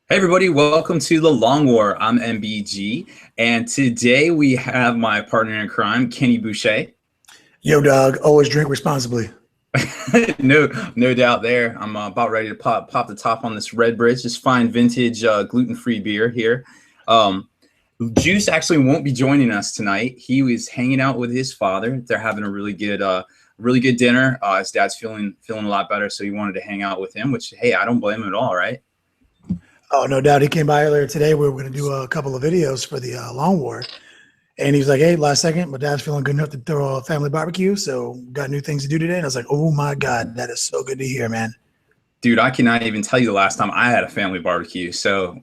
Hey everybody, welcome to the Long War. I'm MBG, and today we have my partner in crime, Kenny Boucher. Yo, dog, always drink responsibly. No doubt there. I'm about ready to pop the top on this Red Bridge, this fine vintage gluten-free beer here. Um, Juice actually won't be joining us tonight. He was hanging out with his father. They're having a really good dinner. His dad's feeling a lot better, so he wanted to hang out with him. Which, hey, I don't blame him at all, right? Oh, no doubt. He came by earlier today. We were going to do a couple of videos for the Long War. And he was like, hey, last second, my dad's feeling good enough to throw a family barbecue. So got new things to do today. And I was like, oh, my God, that is so good to hear, man. Dude, I cannot even tell you the last time I had a family barbecue. So,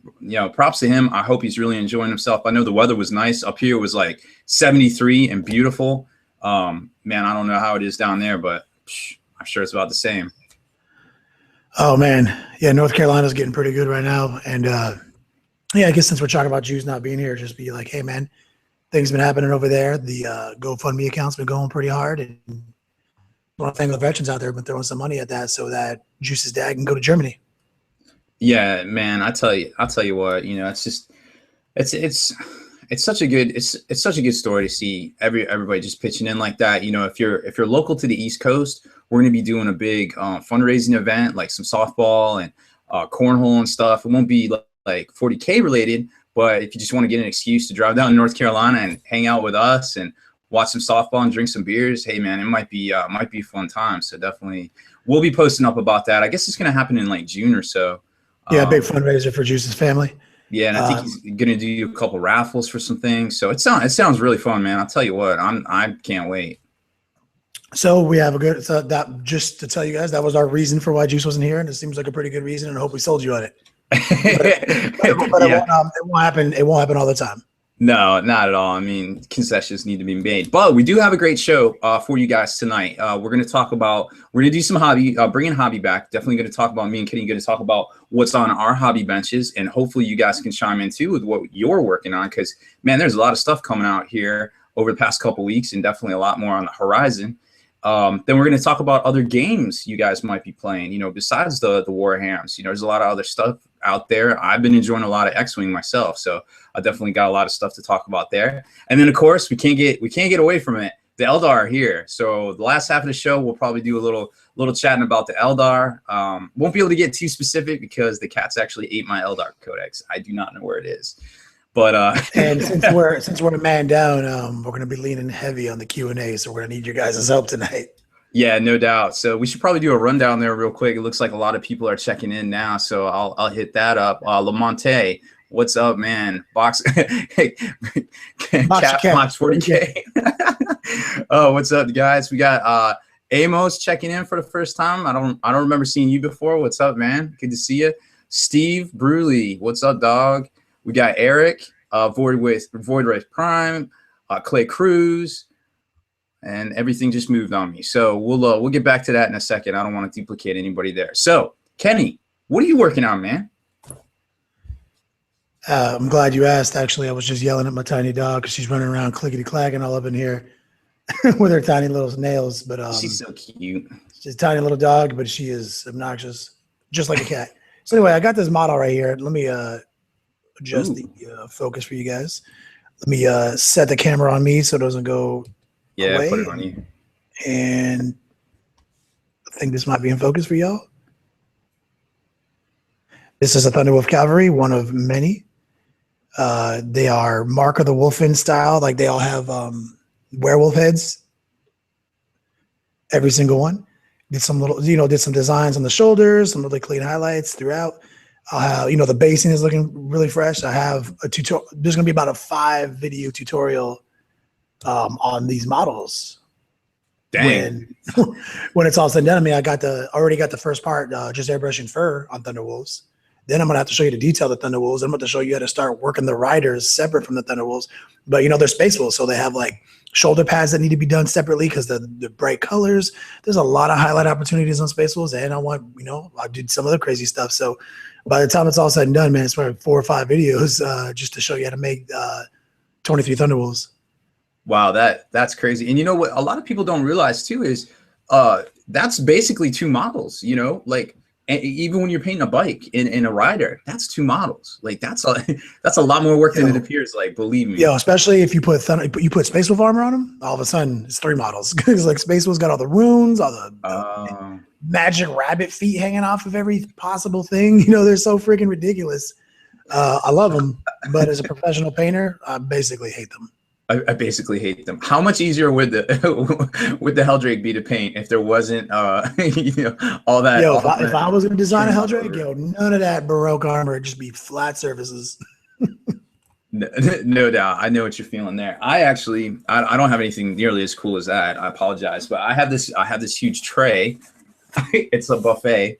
props to him. I hope he's really enjoying himself. I know the weather was nice. Up here it was like 73 and beautiful. Man, I don't know how it is down there, but I'm sure it's about the same. Oh, man. Yeah, North Carolina's getting pretty good right now. And, yeah, I guess since we're talking about Jews not being here, just be like, hey, man, things been happening over there. The GoFundMe account's been going pretty hard. And I want to thank the veterans out there have been throwing some money at that so that Juice's dad can go to Germany. Yeah, man, I tell you what, it's just it's such a good story to see everybody just pitching in like that. If you're local to the East Coast, we're going to be doing a big fundraising event, like some softball and cornhole and stuff. It won't be like 40K related, but if you just want to get an excuse to drive down to North Carolina and hang out with us and watch some softball and drink some beers, hey man, it might be a fun time. So definitely we'll be posting up about that. I guess it's going to happen in like June or so. Yeah, big fundraiser for Juice's family. Yeah, and I think he's gonna do a couple raffles for some things. So it sounds really fun, man. I'll tell you what, I can't wait. So we have a good that just to tell you guys, that was our reason for why Juice wasn't here, and it seems like a pretty good reason, and I hope we sold you on it. But Yeah. it won't happen. It won't happen all the time. No, not at all. I mean, concessions need to be made, but we do have a great show for you guys tonight. We're going to do some hobby, bringing hobby back. Definitely going to talk about me and Kenny. Going to talk about what's on our hobby benches, and hopefully you guys can chime in too with what you're working on. Because man, there's a lot of stuff coming out here over the past couple weeks, and definitely a lot more on the horizon. Then we're going to talk about other games you guys might be playing. Besides the Warhams. There's a lot of other stuff out there. I've been enjoying a lot of X-Wing myself, so I definitely got a lot of stuff to talk about there. And then of course we can't get away from it. The Eldar are here. So the last half of the show we'll probably do a little chatting about the Eldar. Won't be able to get too specific because the cats actually ate my Eldar codex. I do not know where it is. But and since we're a man down, we're going to be leaning heavy on the Q&A, so we're going to need your guys' help tonight. Yeah, no doubt. So we should probably do a rundown there real quick. It looks like a lot of people are checking in now, so I'll hit that up. Lamonte, what's up, man? Box Cat Box 40K. Oh, what's up, guys? We got Amos checking in for the first time. I don't remember seeing you before. What's up, man? Good to see you. Steve Bruley, what's up, dog? We got Eric, Void Race Prime, Clay Cruz. And everything just moved on me. So we'll get back to that in a second. I don't want to duplicate anybody there. So Kenny, what are you working on, man? I'm glad you asked. Actually, I was just yelling at my tiny dog because she's running around clickety-clacking all up in here with her tiny little nails. But She's so cute. She's a tiny little dog, but she is obnoxious, just like a cat. So anyway, I got this model right here. Let me adjust the focus for you guys. Let me set the camera on me so it doesn't go away. Put it on you. And I think this might be in focus for y'all. This is a Thunderwolf Cavalry, one of many. They are Mark of the Wolfen style. Like they all have werewolf heads. Every single one. Did some designs on the shoulders, some really clean highlights throughout. The basing is looking really fresh. I have a tutorial. There's going to be about a 5-video tutorial on these models. Dang. When it's all said and done, I mean, I already got the first part, just airbrushing fur on Thunderwolves. Then I'm gonna have to show you the detail of the Thunderwolves. I'm going to show you how to start working the riders separate from the Thunderwolves. But they're Space Wolves, so they have like shoulder pads that need to be done separately because the bright colors. There's a lot of highlight opportunities on Space Wolves, and I did some of the crazy stuff. So by the time it's all said and done, man, it's probably 4 or 5 videos just to show you how to make 23 Thunderwolves. Wow, that's crazy. And you know what? A lot of people don't realize too is that's basically 2 models. Like And even when you're painting a bike in a rider, that's 2 models. Like that's a lot more work than it appears. Like, believe me. Yeah, especially if you put Space Wolf armor on him, all of a sudden it's 3 models. Because like Space Wolf's got all the runes, all the magic rabbit feet hanging off of every possible thing. You know, they're so freaking ridiculous. I love them, but as a professional painter, I basically hate them. I basically hate them. How much easier would the would the Helldrake be to paint if there wasn't you know, all that? Yo, if I was going to design a Helldrake, yo, none of that Baroque armor, it'd just be flat surfaces. No doubt. I know what you're feeling there. I don't have anything nearly as cool as that. I apologize, but I have this huge tray. It's a buffet,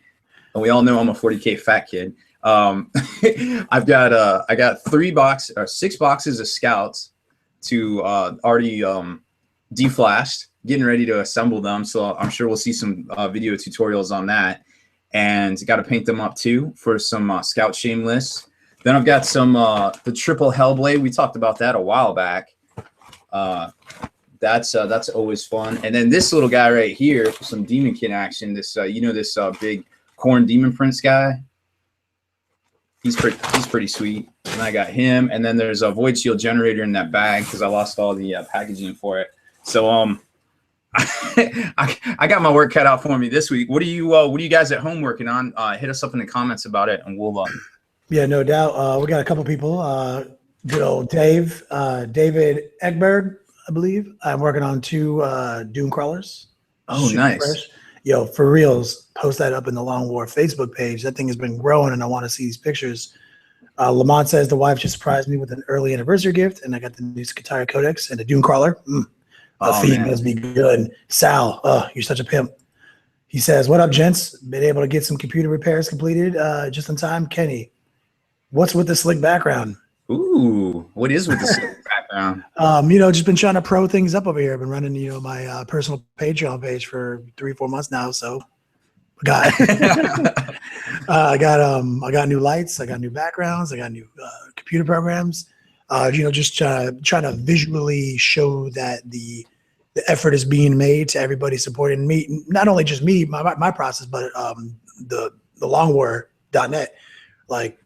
and we all know I'm a 40K fat kid. I got 6 boxes of scouts to already deflashed, getting ready to assemble them. So I'm sure we'll see some video tutorials on that, and got to paint them up too for some scout shameless. Then I've got some the triple Hellblade. We talked about that a while back. That's always fun. And then this little guy right here for some Demonkin action. This this big Khorne Demon Prince guy. He's pretty sweet. And I got him. And then there's a Void Shield generator in that bag because I lost all the packaging for it. So I got my work cut out for me this week. What are you guys at home working on? Hit us up in the comments about it, and we'll. Yeah, no doubt. We got a couple people. Good old David Egberg, I believe. I'm working on 2 Doom crawlers. Oh, nice. Fresh. Yo, for reals, post that up in the Long War Facebook page. That thing has been growing, and I want to see these pictures. Lamont says the wife just surprised me with an early anniversary gift, and I got the new Skatara Codex and a Doom crawler. The feed must be good. Sal, you're such a pimp. He says, "What up, gents? Been able to get some computer repairs completed just in time." Kenny, what's with the slick background? Ooh, what is with the slick background? Just been trying to pro things up over here. I've been running, my personal Patreon page for 3-4 months now. So I got new lights, I got new backgrounds, I got new computer programs. Just trying to visually show that the effort is being made to everybody supporting me, not only just me, my process, but the longwar.net. Like,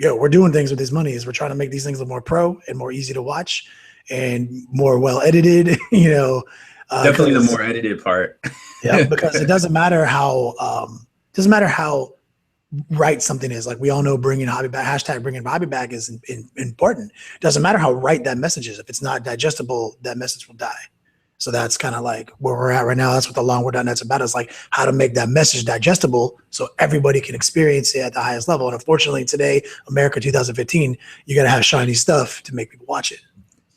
we're doing things with these monies. We're trying to make these things a little more pro and more easy to watch and more well edited. Definitely the more edited part. Yeah, because it doesn't matter how right something is. Like, we all know bringing hobby back, hashtag bringing hobby back is important. It doesn't matter how right that message is. If it's not digestible, that message will die. So that's kind of like where we're at right now. That's what the longwar.net's about, is like how to make that message digestible so everybody can experience it at the highest level. And unfortunately today, America 2015, you got to have shiny stuff to make people watch it.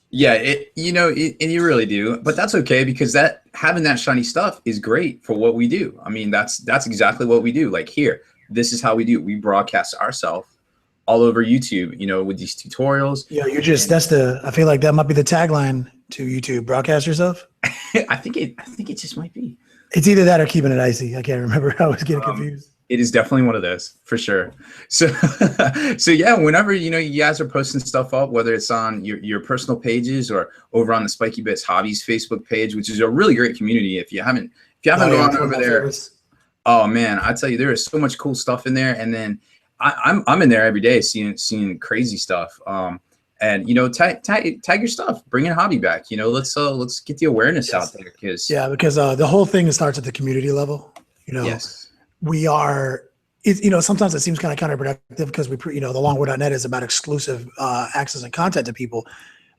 Yeah, and you really do, but that's okay, because having that shiny stuff is great for what we do. I mean, that's exactly what we do. Like, here, this is how we do it. We broadcast ourselves all over YouTube, with these tutorials. Yeah, I feel like that might be the tagline to YouTube: broadcast yourself. I think it just might be. It's either that or keeping it icy. I can't remember. I was getting confused. It is definitely one of those, for sure. So yeah, whenever you guys are posting stuff up, whether it's on your personal pages or over on the Spiky Bits Hobbies Facebook page, which is a really great community. If you haven't gone over there, oh man, I tell you, there is so much cool stuff in there. And then I'm in there every day seeing crazy stuff. And tag your stuff, bring your hobby back. Let's get the awareness out there, because the whole thing starts at the community level. Yes. We are, sometimes it seems kind of counterproductive, because the longwar.net is about exclusive access and content to people,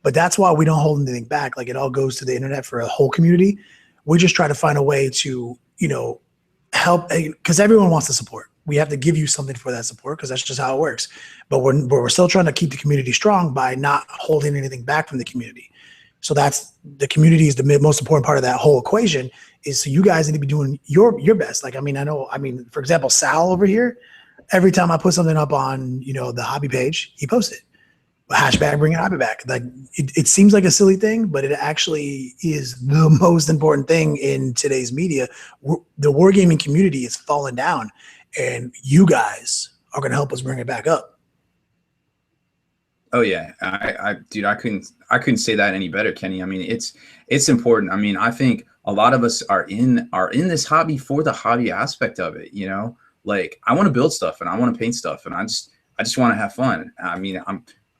but that's why we don't hold anything back. Like, it all goes to the internet for a whole community. We just try to find a way to, help, because everyone wants to support. We have to give you something for that support, because that's just how it works. But we're still trying to keep the community strong by not holding anything back from the community. So the community is the most important part of that whole equation. So you guys need to be doing your best. Like, for example, Sal over here, every time I put something up on, the hobby page, he posts it. Hashtag bringing hobby back. Like, it seems like a silly thing, but it actually is the most important thing in today's media. The wargaming community is falling down, and you guys are going to help us bring it back up. Oh yeah, dude, I couldn't say that any better, Kenny. I mean, it's important. I mean, I think a lot of us are in this hobby for the hobby aspect of it. Like, I want to build stuff and I want to paint stuff, and I just want to have fun. I mean,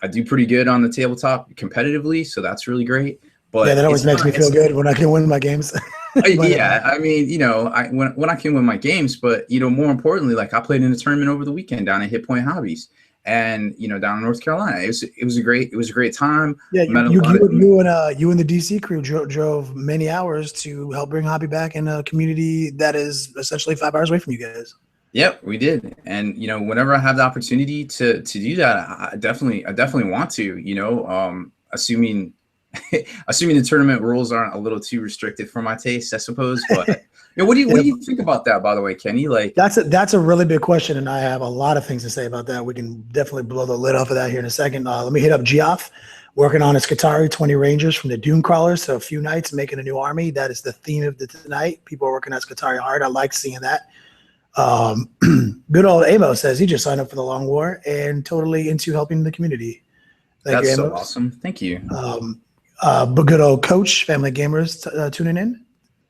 I do pretty good on the tabletop competitively, so that's really great. But yeah, that always makes me feel good when I can win my games. Yeah, I mean, when I can win my games, but more importantly, like, I played in a tournament over the weekend down at Hit Point Hobbies, and down in North Carolina. It was a great time. Yeah, you and the DC crew drove many hours to help bring hobby back in a community that is essentially 5 hours away from you guys. Yep, we did. And whenever I have the opportunity to do that, I definitely want to. Assuming the tournament rules aren't a little too restrictive for my taste, I suppose. But what do you think about that, by the way, Kenny? Like, that's a really big question, and I have a lot of things to say about that. We can definitely blow the lid off of that here in a second. Let me hit up Geoff, working on his Qatari 20 Rangers from the Dune Crawlers. So a few nights making a new army. That is the theme of tonight. People are working on Qatari hard. I like seeing that. Good old Amo says he just signed up for the Long War and totally into helping the community. That's so awesome. Thank you. But good old Coach, Family Gamers tuning in.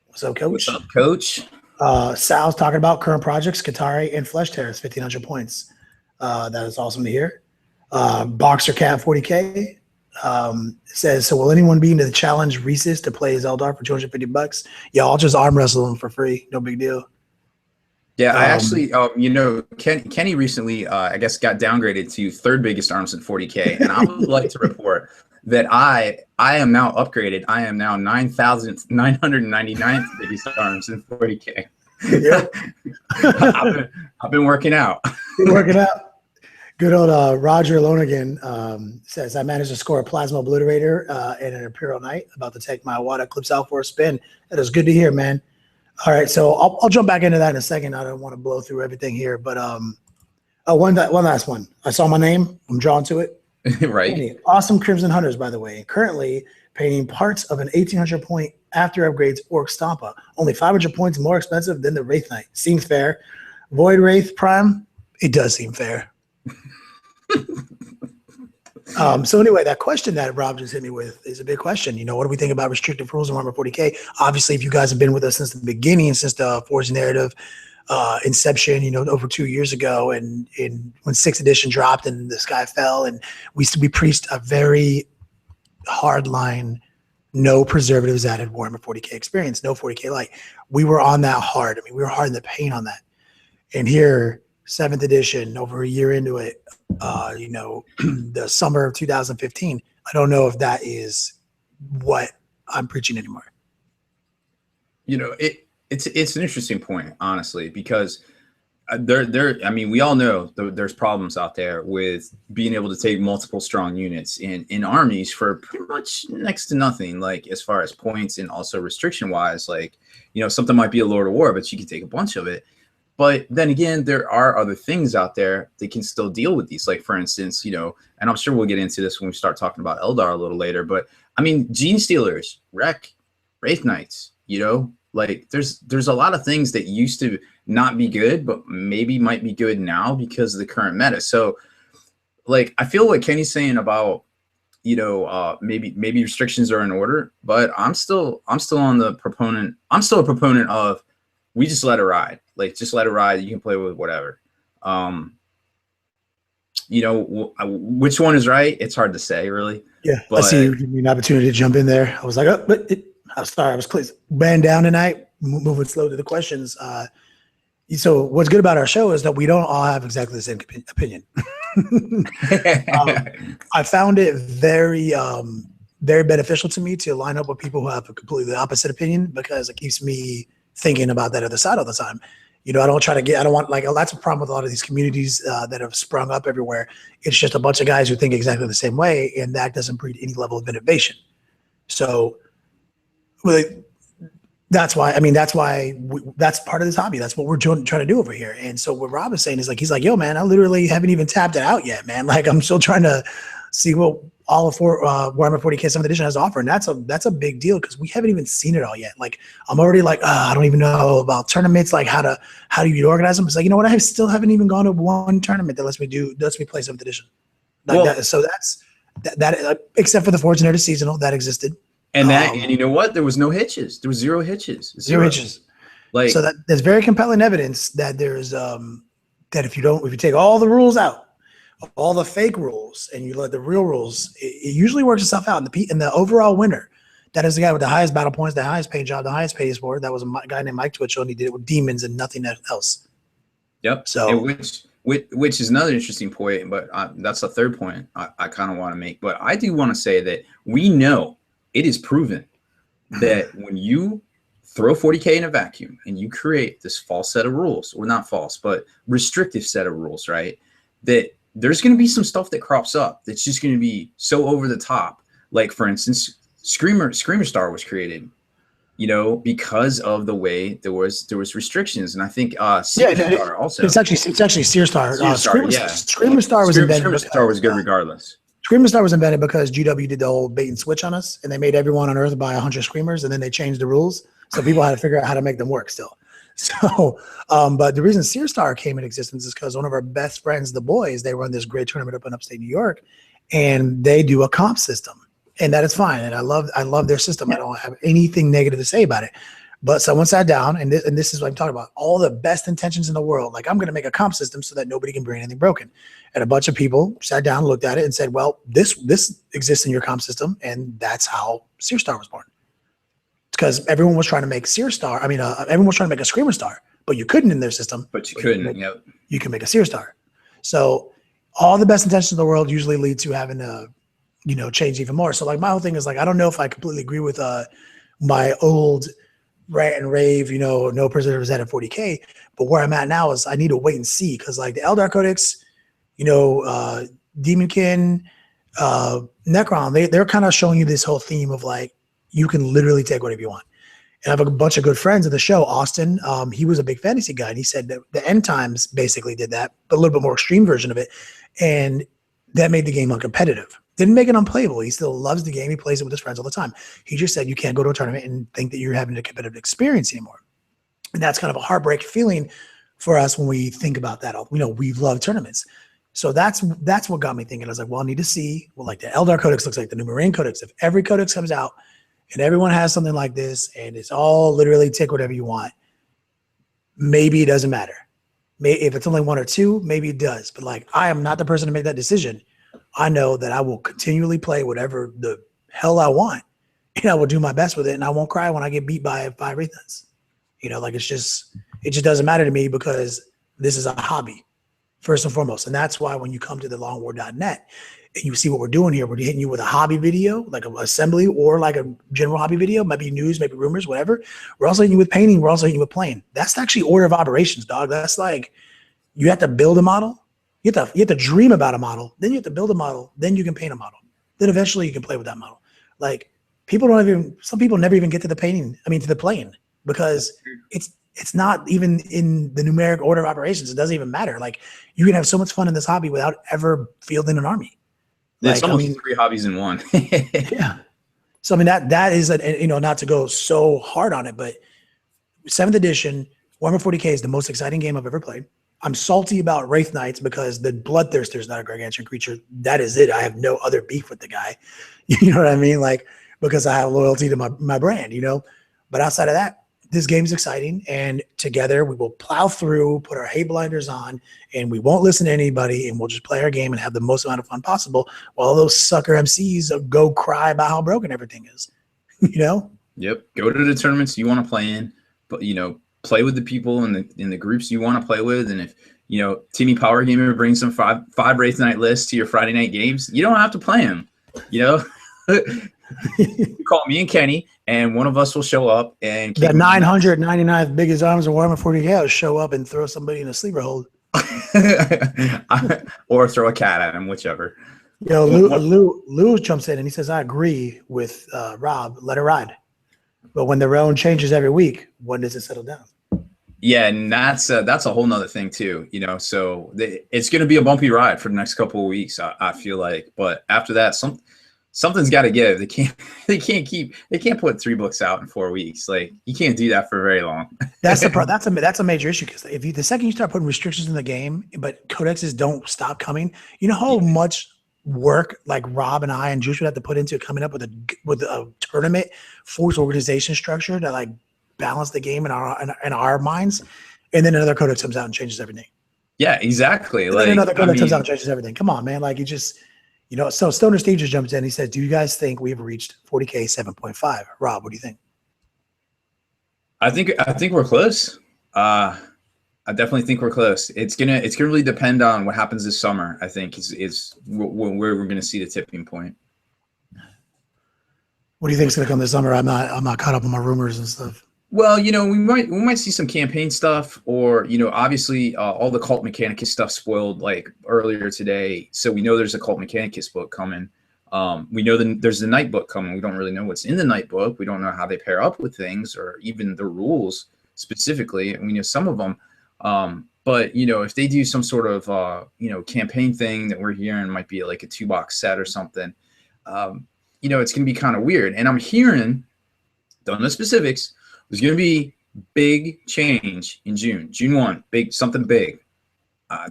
What's up, Coach? What's up, Coach? Sal's talking about current projects, Qatari and Flesh Tears, 1,500 points. That is awesome to hear. Boxer Cat 40K says, so will anyone be into the challenge Reese's to play as Eldar for $250? Yeah, I'll just arm wrestle him for free. No big deal. Yeah, I actually, Kenny recently, I guess, got downgraded to third biggest arms in 40K, and I would like to report that I am now upgraded. I am now 9,999th biggest arms in 40K. Yeah, I've been working out. Good old Roger Lonergan says, I managed to score a Plasma Obliterator and an Imperial Knight. About to take my Wad Eclipse out for a spin. That is good to hear, man. All right, so I'll jump back into that in a second. I don't want to blow through everything here, but one last one. I saw my name. I'm drawn to it. Right. Awesome Crimson Hunters, by the way. Currently painting parts of an 1,800 point after upgrades Orc Stompa. Only 500 points more expensive than the Wraith Knight. Seems fair. Void Wraith Prime. It does seem fair. So anyway, that question that Rob just hit me with is a big question. What do we think about restrictive rules in Warhammer 40K? Obviously, if you guys have been with us since the beginning, since the Forge Narrative inception, over 2 years ago, and when 6th edition dropped and the sky fell, and we preached a very hard line, no preservatives added Warhammer 40K experience, no 40K light. We were on that hard. I mean, we were hard in the paint on that. And here, 7th edition, over a year into it, the summer of 2015, I don't know if that is what I'm preaching anymore. It's an interesting point, honestly, because we all know there's problems out there with being able to take multiple strong units in armies for pretty much next to nothing, like as far as points and also restriction wise, like, something might be a Lord of War, but you can take a bunch of it. But then again, there are other things out there that can still deal with these. Like, for instance, and I'm sure we'll get into this when we start talking about Eldar a little later, but I mean, Gene Stealers, Wreck, Wraith Knights, like there's a lot of things that used to not be good, but maybe might be good now because of the current meta. So, like, I feel what Kenny's saying about, maybe restrictions are in order, but I'm still a proponent of, we just let it ride. Like, just let it ride. You can play with whatever. Which one is right? It's hard to say, really. Yeah, but I see you give me an opportunity to jump in there. I was like, I'm sorry, I was band down tonight, moving slow to the questions. So what's good about our show is that we don't all have exactly the same opinion. I found it very, very beneficial to me to line up with people who have a completely opposite opinion, because it keeps me thinking about that other side all the time. I don't want, like, that's a problem with a lot of these communities that have sprung up everywhere. It's just a bunch of guys who think exactly the same way, and that doesn't breed any level of innovation. So that's why that's part of this hobby. That's what we're trying to do over here. And so what Rob is saying is, like, he's like, yo, man, I literally haven't even tapped it out yet, man. Like, I'm still trying to see what all of Warhammer 40K 7th edition has to offer. And that's a big deal, because we haven't even seen it all yet. Like, I'm already like, I don't even know about tournaments. Like, how do you organize them? It's like, you know what? I still haven't even gone to one tournament that lets me play 7th edition. Like, so that's that, except for the Forge Narrative seasonal that existed. And you know what? There was no hitches. There was zero hitches. Zero hitches. Like, so that there's very compelling evidence that there's that if you take all the rules out, all the fake rules, and you let the real rules, it usually works itself out. And the overall winner, that is the guy with the highest battle points, the highest paid job, the highest paid sport. That was a guy named Mike Twitchell, and he did it with demons and nothing else. Yep. So, and which is another interesting point, but that's the third point I kind of want to make. But I do want to say that we know it is proven that when you throw 40K in a vacuum and you create this false set of rules, or not false, but restrictive set of rules, right? That there's going to be some stuff that crops up that's just going to be so over the top. Like, for instance, Screamer Star was created, you know, because of the way there was restrictions, and I think Star also. It's actually Sear Star. Screamer Star was invented. Screamer Star was good regardless. Screamer Star was invented because GW did the whole bait and switch on us, and they made everyone on Earth buy 100 Screamers, and then they changed the rules, so people had to figure out how to make them work still. So, but the reason Sear Star came in existence is because one of our best friends, the boys, they run this great tournament up in upstate New York, and they do a comp system. And that is fine. And I love their system. I don't have anything negative to say about it. But someone sat down, and this is what I'm talking about. All the best intentions in the world. Like, I'm going to make a comp system so that nobody can bring anything broken. And a bunch of people sat down, looked at it, and said, well, this exists in your comp system. And that's how Sear Star was born. Because everyone was trying to make Sear Star. I mean, everyone was trying to make a Screamer Star, but you couldn't in their system. But you couldn't. You can make a Sear Star. So all the best intentions in the world usually lead to having a change even more. So, like, my whole thing is, like, I don't know if I completely agree with my old rant and rave, no preservers at 40K, but where I'm at now is I need to wait and see, because, like, the Eldar Codex, Demonkin, Necron, they're kind of showing you this whole theme of, like, you can literally take whatever you want. And I have a bunch of good friends of the show. Austin, he was a big fantasy guy, and he said that the End Times basically did that, but a little bit more extreme version of it, and that made the game uncompetitive. Didn't make it unplayable. He still loves the game. He plays it with his friends all the time. He just said you can't go to a tournament and think that you're having a competitive experience anymore. And that's kind of a heartbreak feeling for us when we think about that. We love tournaments. So that's what got me thinking. I was like, well, I need to see what, like, the Eldar Codex looks like, the New Marine Codex. If every codex comes out and everyone has something like this and it's all literally take whatever you want, maybe it doesn't matter. If it's only one or two, maybe it does. But, like, I am not the person to make that decision. I know that I will continually play whatever the hell I want, and I will do my best with it, and I won't cry when I get beat by 5 Wraithens. It just doesn't matter to me, because this is a hobby first and foremost. And that's why when you come to the longwar.net and you see what we're doing here, we're hitting you with a hobby video, like an assembly, or like a general hobby video, maybe news, maybe rumors, whatever. We're also hitting you with painting. We're also hitting you with playing. That's actually order of operations, dog. That's like, you have to build a model. You have to dream about a model, then you have to build a model, then you can paint a model. Then eventually you can play with that model. Like, some people never even get to the to the playing, because it's not even in the numeric order of operations. It doesn't even matter. Like, you can have so much fun in this hobby without ever fielding an army. It's almost 3 hobbies in one. Yeah. So, that is, not to go so hard on it, but 7th edition, Warhammer 40K is the most exciting game I've ever played. I'm salty about Wraith Knights because the Bloodthirster is not a gargantuan creature. That is it. I have no other beef with the guy. You know what I mean? Like, because I have loyalty to my brand, But outside of that, this game's exciting. And together we will plow through, put our hate blinders on, and we won't listen to anybody, and we'll just play our game and have the most amount of fun possible, while those sucker MCs go cry about how broken everything is. Yep. Go to the tournaments you want to play in, but, play with the people in the groups you want to play with. And if Timmy Power Gamer brings some five Wraith Night lists to your Friday night games, you don't have to play them. You call me and Kenny, and one of us will show up and the 999th biggest arms in Warhammer 40K will show up and throw somebody in a sleeper hold, or throw a cat at him, whichever. Lou jumps in and he says, I agree with Rob, let it ride. But when the round changes every week, when does it settle down? Yeah, and that's a whole nother thing too, so it's going to be a bumpy ride for the next couple of weeks, I feel like. But after that, something's got to give. They can't put 3 books out in 4 weeks. Like, you can't do that for very long. That's a major issue, because the second you start putting restrictions in the game, but codexes don't stop coming, how much work like Rob and I and Juice would have to put into coming up with a tournament force organization structure that, like, balance the game in our minds, and then another codex comes out and changes everything. Yeah, exactly. And like then another codex comes out and changes everything. Come on, man. Like, you just, you know. So Stoner Steve just jumped in. He said, "Do you guys think we've reached 40K 7.5?" Rob, what do you think? I think we're close. I definitely think we're close. It's gonna really depend on what happens this summer. I think is where we're gonna see the tipping point. What do you think is gonna come this summer? I'm not caught up on my rumors and stuff. Well, you know, we might see some campaign stuff, or, you know, obviously all the Cult Mechanicus stuff spoiled like earlier today, so we know there's a Cult Mechanicus book coming. We know there's the Night book coming. We don't really know what's in the Night book. We don't know how they pair up with things, or even the rules specifically. And we know some of them. But, you know, if they do some sort of, you know, campaign thing that we're hearing might be like a 2-box set or something, you know, it's going to be kind of weird. And I'm hearing, don't know specifics, there's going to be big change in June 1, something big.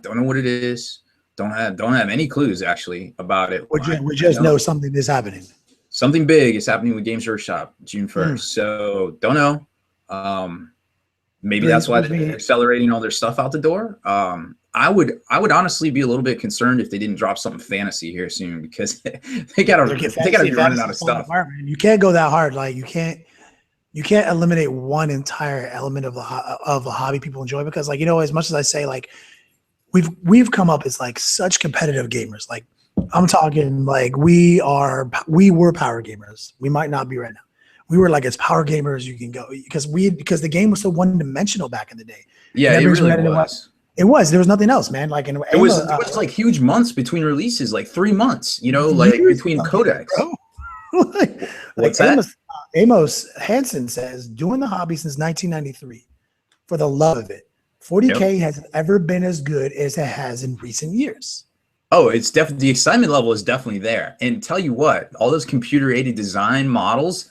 Don't know what it is. Don't have any clues actually about it. We just know something is happening. Something big is happening with Games Workshop June 1st. So don't know. Maybe that's why they're accelerating all their stuff out the door. I would honestly be a little bit concerned if they didn't drop something fantasy here soon, because they gotta be running out of stuff. You can't go that hard. Like, you can't eliminate one entire element of a hobby people enjoy, because, like, you know, as much as I say, like, we've come up as like such competitive gamers. Like, I'm talking like we were power gamers. We might not be right now. We were like as power gamers you can go, because the game was so one-dimensional back in the day. Yeah, it really was. It was. There was nothing else, man. Like, it was like huge months between releases, like 3 months. You know, like between codex. What's that? Amos Hansen says, doing the hobby since 1993 for the love of it. 40K hasn't ever been as good as it has in recent years. Oh, it's definitely, the excitement level is definitely there. And tell you what, all those computer-aided design models.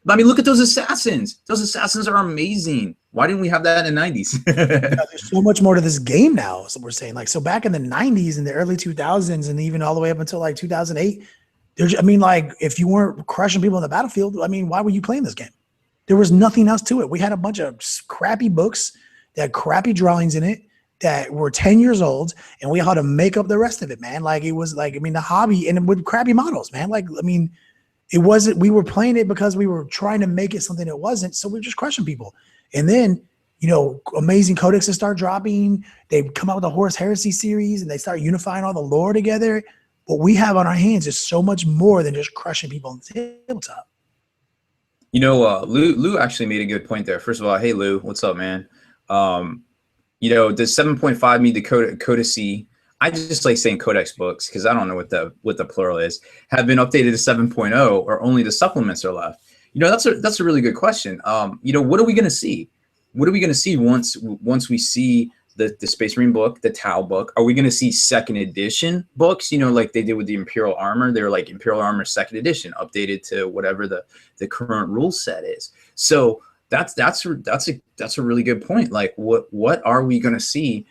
I mean, look at those assassins. Those assassins are amazing. Why didn't we have that in the 90s? There's so much more to this game now. So we're saying, like, so back in the 90s and the early 2000s, and even all the way up until like 2008, like, if you weren't crushing people on the battlefield, I mean, why were you playing this game? There was nothing else to it. We had a bunch of crappy books that had crappy drawings in it that were 10 years old, and we had to make up the rest of it, man. Like, it was like, I mean, the hobby, and with crappy models, man. Like, I mean, it wasn't, we were playing it because we were trying to make it something it wasn't. So we were just crushing people. And then, you know, amazing codexes start dropping. They come out with the Horus Heresy series, and they start unifying all the lore together. What we have on our hands is so much more than just crushing people on the tabletop. You know, Lou actually made a good point there. First of all, hey, Lou, what's up, man? You know, does 7.5 mean the Codice? I just like saying codex books because I don't know what the plural is. Have been updated to 7.0, or only the supplements are left? You know, that's a really good question. You know, what are we going to see? What are we going to see once we see the Space Marine book, the Tau book? Are we going to see second edition books? You know, like they did with the Imperial Armor. They were like Imperial Armor second edition, updated to whatever the current rule set is. So that's a really good point. Like, what are we going to see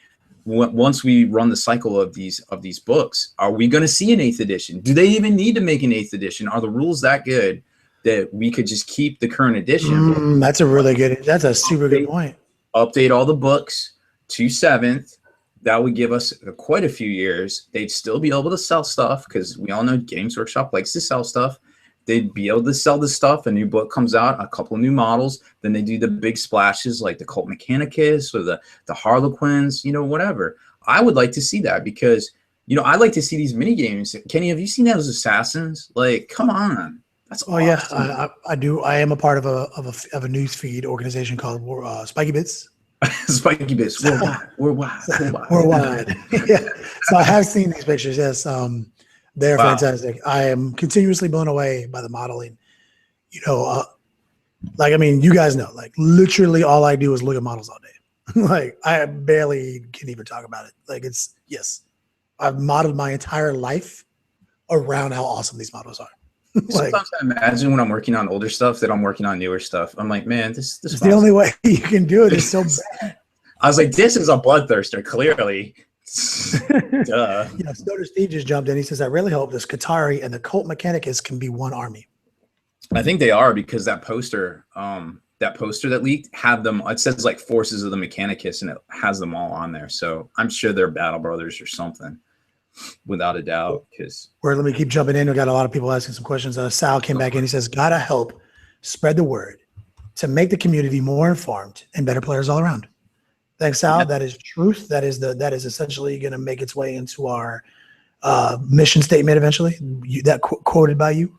once we run the cycle of these books? Are we going to see an 8th edition? Do they even need to make an 8th edition? Are the rules that good that we could just keep the current edition? That's a super good point. Update all the books to 7th. That would give us quite a few years. They'd still be able to sell stuff, because we all know Games Workshop likes to sell stuff. They'd be able to sell this stuff. A new book comes out, a couple of new models. Then they do the big splashes like the Cult Mechanicus or the Harlequins, you know, whatever. I would like to see that, because, you know, I like to see these mini games. Kenny, have you seen those assassins? Like, come on. That's awesome. Yeah, I do. I am a part of a news feed organization called Spiky Bits. Spiky Bits. Worldwide. Yeah. So I have seen these pictures. Yes. They're fantastic. I am continuously blown away by the modeling. You know, like, I mean, you guys know, like, literally all I do is look at models all day. Like, I barely can even talk about it. Like, I've modeled my entire life around how awesome these models are. Like, sometimes I imagine when I'm working on older stuff that I'm working on newer stuff. I'm like, man, this is the only way you can do it. Is so bad. I was like, this is a bloodthirster, clearly. Duh. You know, Stoner Steve just jumped in. He says, I really hope this Qatari and the Cult Mechanicus can be one army. I think they are, because that poster that poster that leaked have them. It says like Forces of the Mechanicus, and it has them all on there. So I'm sure they're Battle Brothers or something, without a doubt. Because let me keep jumping in. We got a lot of people asking some questions. Sal came back in. He says, "Gotta help spread the word to make the community more informed and better players all around." Thanks, Sal. Yeah. That is truth. That is essentially going to make its way into our mission statement eventually. Quoted by you.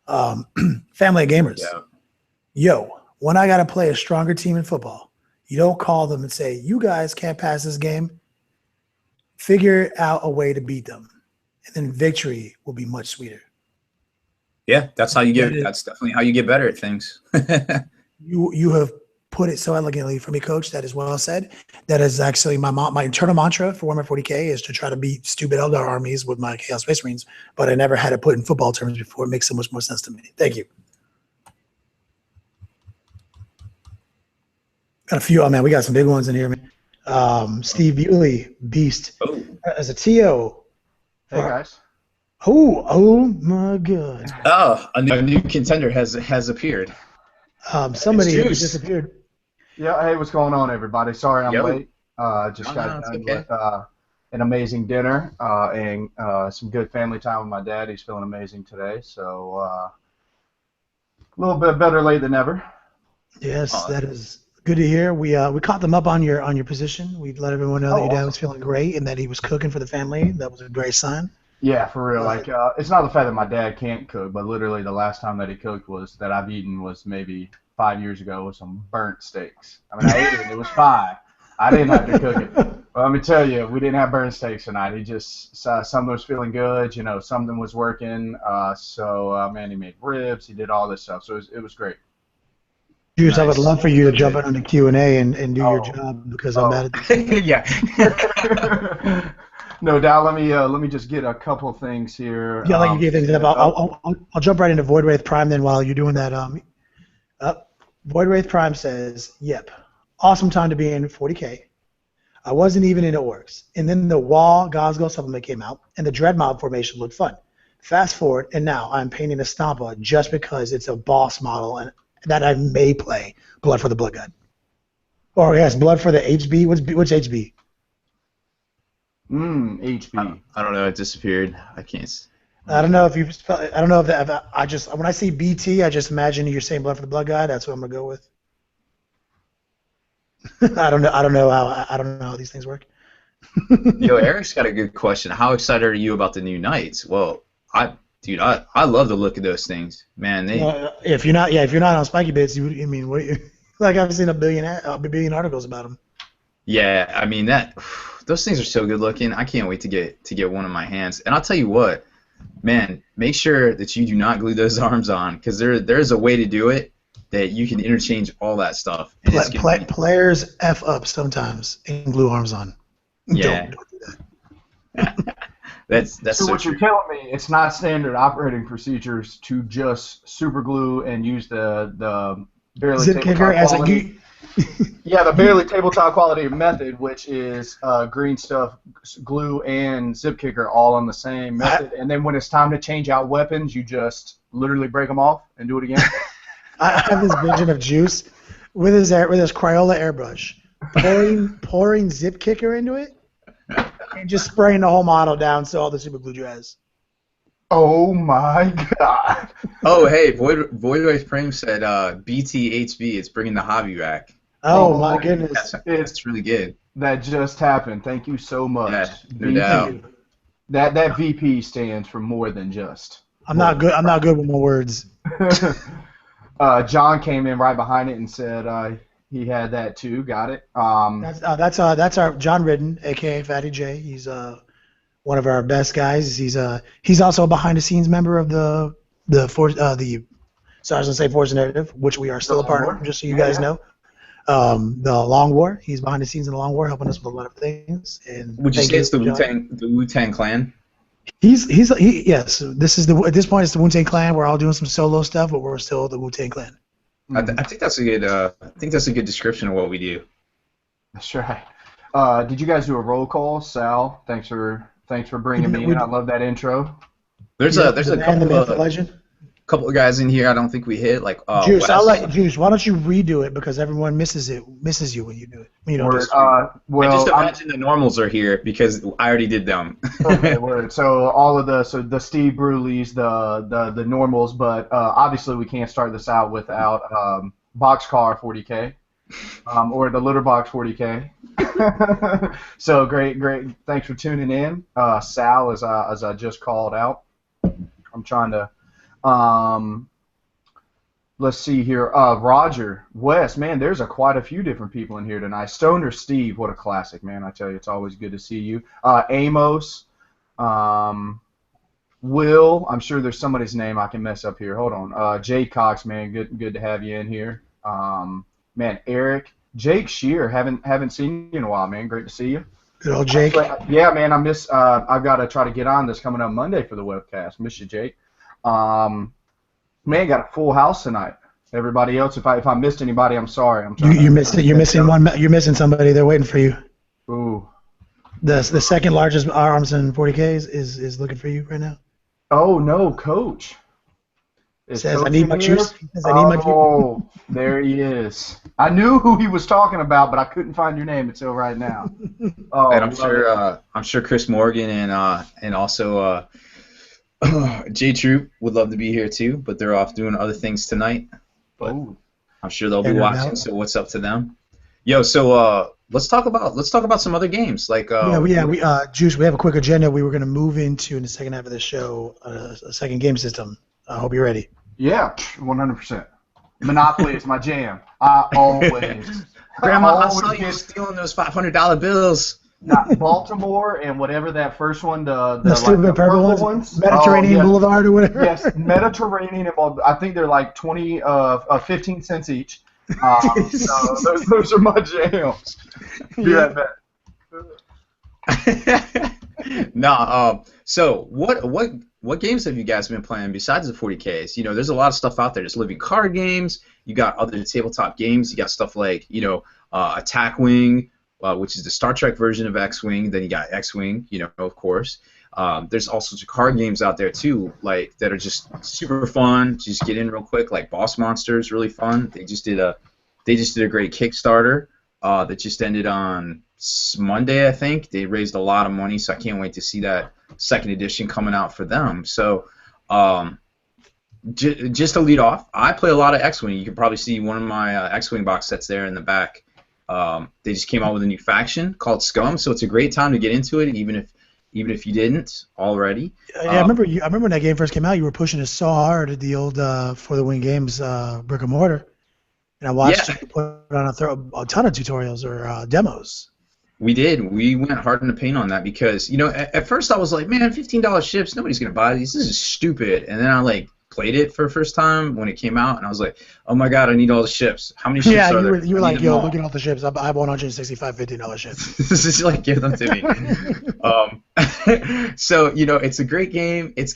Family of gamers. Yeah. Yo, when I got to play a stronger team in football, you don't call them and say, "You guys can't pass this game." Figure out a way to beat them, and then victory will be much sweeter. Yeah, that's how you get. That's definitely how you get better at things. You have put it so elegantly for me, Coach. That is well said. That is actually my internal mantra for Warhammer 40K is to try to beat stupid Eldar armies with my Chaos Space Marines, but I never had it put in football terms before. It makes so much more sense to me. Thank you. Got a few. Oh man, we got some big ones in here, man. Steve Bewley, Beast, as a TO. Hey guys. Oh my God. Oh, a new contender has appeared. Somebody has disappeared. Yeah, hey, what's going on, everybody? Sorry I'm late. Just got done with an amazing dinner and some good family time with my dad. He's feeling amazing today, so a little bit better late than never. Yes, that is good to hear. We caught them up on your position. We let everyone know that your dad was feeling great and that he was cooking for the family. That was a great sign. Yeah, for real. Like, it's not the fact that my dad can't cook, but literally the last time that he cooked that I've eaten was maybe 5 years ago with some burnt steaks. I mean, I ate it. It was fine. I didn't have to cook it. But let me tell you, we didn't have burnt steaks tonight. He just something was feeling good. You know, something was working. Man, he made ribs. He did all this stuff. So it was great. Juice, nice. I would love for you to jump in on the Q&A and do your job because I'm mad at you. Yeah. No doubt. Let me just get a couple things here. Yeah, like you gave things up. I'll jump right into Void Wraith Prime then while you're doing that. Void Wraith Prime says, "Yep, awesome time to be in 40K. I wasn't even into orcs, and then the Wall Gosgo supplement came out, and the Dread Mob formation looked fun. Fast forward, and now I'm painting a Stompa just because it's a boss model and that I may play Blood for the Blood God. Or yes, Blood for the HB. What's HB? HB. I don't know. It disappeared. I can't. I don't know if you. I don't know if that. I just when I see BT, I just imagine you're saying Blood for the Blood God. That's what I'm gonna go with. I don't know how these things work. Yo, Eric's got a good question. How excited are you about the new Knights? Well, I love the look of those things, man. If you're not on Spiky Bits, like I've seen a billion articles about them. Yeah, I mean those things are so good looking. I can't wait to get one in my hands. And I'll tell you what, man, make sure that you do not glue those arms on because there's a way to do it that you can interchange all that stuff. Players F up sometimes and glue arms on. Yeah. Don't do that. That's so what true. You're telling me, it's not standard operating procedures to just super glue and use the barely zip kicker as a yeah, the barely tabletop quality method, which is green stuff, glue, and zip kicker all on the same method. And then when it's time to change out weapons, you just literally break them off and do it again. I have this vision of Juice with his Crayola airbrush, pouring zip kicker into it, and just spraying the whole model down so all the super glue dries. Oh my God! Oh hey, Void Wraith Prime said BTHB. It's bringing the hobby back. Oh my goodness, it's really good. That just happened. Thank you so much. Yeah, no doubt. That VP stands for more than just. I'm not good with my words. John came in right behind it and said he had that too. Got it. That's our John Ridden, aka Fatty J. He's one of our best guys. He's also a behind the scenes member of the Force Narrative, which we are still a part of, just so you guys know. The Long War. He's behind the scenes in the Long War, helping us with a lot of things. And would you say it's the Wu-Tang Clan? Yes. This is at this point it's the Wu-Tang Clan. We're all doing some solo stuff, but we're still the Wu-Tang Clan. I think that's a good. I think that's a good description of what we do. That's right. Did you guys do a roll call, Sal? Thanks for bringing me in. I love that intro. There's a couple couple of guys in here I don't think we hit, like Juice, Wes. I'll let Juice. Why don't you redo it, because everyone misses you when you do it. When you don't do it. I Well, just imagine the normals are here because I already did them. okay, word. So all of the Steve Bruleys, the normals, but obviously we can't start this out without Boxcar 40K, or the Litterbox 40K. So great. Thanks for tuning in, Sal, as I just called out. I'm trying to. Let's see here. Roger, Wes, man, there's quite a few different people in here tonight. Stoner Steve, what a classic, man. I tell you, it's always good to see you. Amos, Will, I'm sure there's somebody's name I can mess up here. Hold on. Jay Cox, man, good to have you in here. Man, Eric, Jake Shear, haven't seen you in a while, man. Great to see you. Good old Jake. Yeah, man, I've got to try to get on this coming up Monday for the webcast. Miss you, Jake. Man, got a full house tonight. Everybody else, if I missed anybody, I'm sorry. You're missing somebody. They're waiting for you. Ooh. The second largest arms in 40K is looking for you right now. Oh no, Coach. Says I need my juice. Oh, there he is. I knew who he was talking about, but I couldn't find your name until right now. Oh, and I'm sure Chris Morgan and also J Troop would love to be here too, but they're off doing other things tonight. But I'm sure they'll be watching. So what's up to them? Yo, so let's talk about some other games. Like Juice, we have a quick agenda. We were going to move into in the second half of the show a second game system. I hope you're ready. Yeah, 100%. Monopoly is my jam. I always. Grandma, I saw you stealing those $500 bills. Baltimore and whatever that first one, the stupid purple ones, Mediterranean Boulevard or whatever. Yes, Mediterranean. I think they're like 15 cents each. So those are my jams. Be right back. So what games have you guys been playing besides the 40Ks? You know, there's a lot of stuff out there. There's living card games. You got other tabletop games. You got stuff like, Attack Wing, which is the Star Trek version of X-Wing. Then you got X-Wing, of course. There's all sorts of card games out there too, like that are just super fun. Just get in real quick. Like Boss Monsters, really fun. They just did a great Kickstarter that just ended on Monday, I think. They raised a lot of money, so I can't wait to see that second edition coming out for them. So just to lead off, I play a lot of X-Wing. You can probably see one of my X-Wing box sets there in the back. They just came out with a new faction called Scum, so it's a great time to get into it, even if you didn't already. Yeah, I remember when that game first came out, you were pushing it so hard at the old For the Win Games brick and mortar, and I watched you put on a ton of tutorials or demos. We did. We went hard in the paint on that because, at first I was like, man, $15 ships, nobody's going to buy these. This is stupid. And then I, played it for the first time when it came out, and I was like, oh, my God, I need all the ships. How many ships are there? You were like, yo, look at all the ships. I have 165 $15 ships. Just, give them to me. So, it's a great game. It's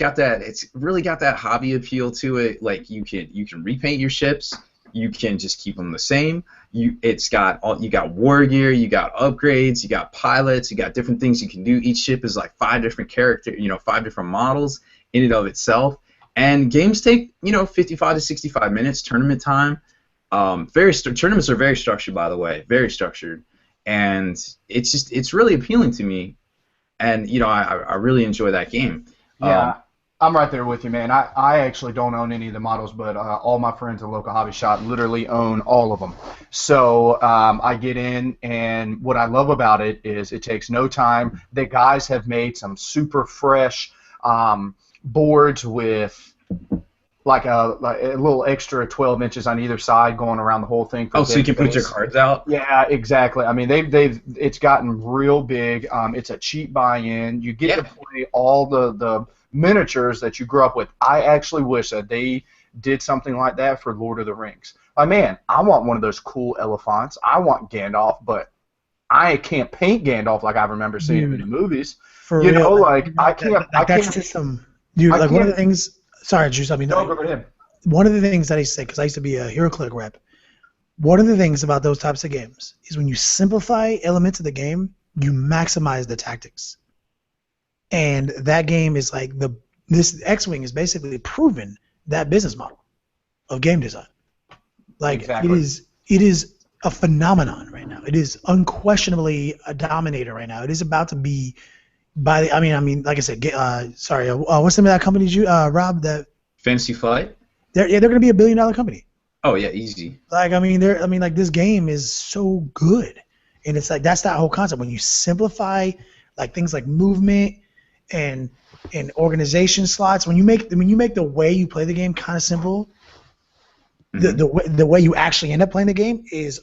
really got that hobby appeal to it. Like, you can repaint your ships. You can just keep them the same. You got war gear, you got upgrades, you got pilots, you got different things you can do. Each ship is like 5 different characters, 5 different models in and of itself. And games take 55 to 65 minutes. Tournament time. Tournaments are very structured, by the way, very structured, and it's really appealing to me. And I really enjoy that game. Yeah. I'm right there with you, man. I actually don't own any of the models, but all my friends at the local hobby shop literally own all of them. So I get in, and what I love about it is it takes no time. The guys have made some super fresh boards with like a little extra 12 inches on either side going around the whole thing. So you can put your cards out? Yeah, exactly. I mean, it's gotten real big. It's a cheap buy-in. You get to play all the miniatures that you grew up with. I actually wish that they did something like that for Lord of the Rings. Man, I want one of those cool elephants. I want Gandalf, but I can't paint Gandalf like I remember seeing him in the movies. For real, I can't. That system, dude. Like one of the things. Sorry, Juice. I mean, no, go ahead. One of the things that I used to say, because I used to be a HeroClix rep. One of the things about those types of games is when you simplify elements of the game, you maximize the tactics. And that game is like this X-Wing is basically proven that business model of game design. Like Exactly. it is a phenomenon right now. It is unquestionably a dominator right now. It is about to be I mean, like I said, sorry, what's the name of that company, Rob? That Fantasy Flight? they're going to be $1 billion company. Oh yeah, easy. Like like this game is so good, and it's like that's that whole concept when you simplify like things like movement and organization slots. When you make the way you play the game kind of simple, the way you actually end up playing the game is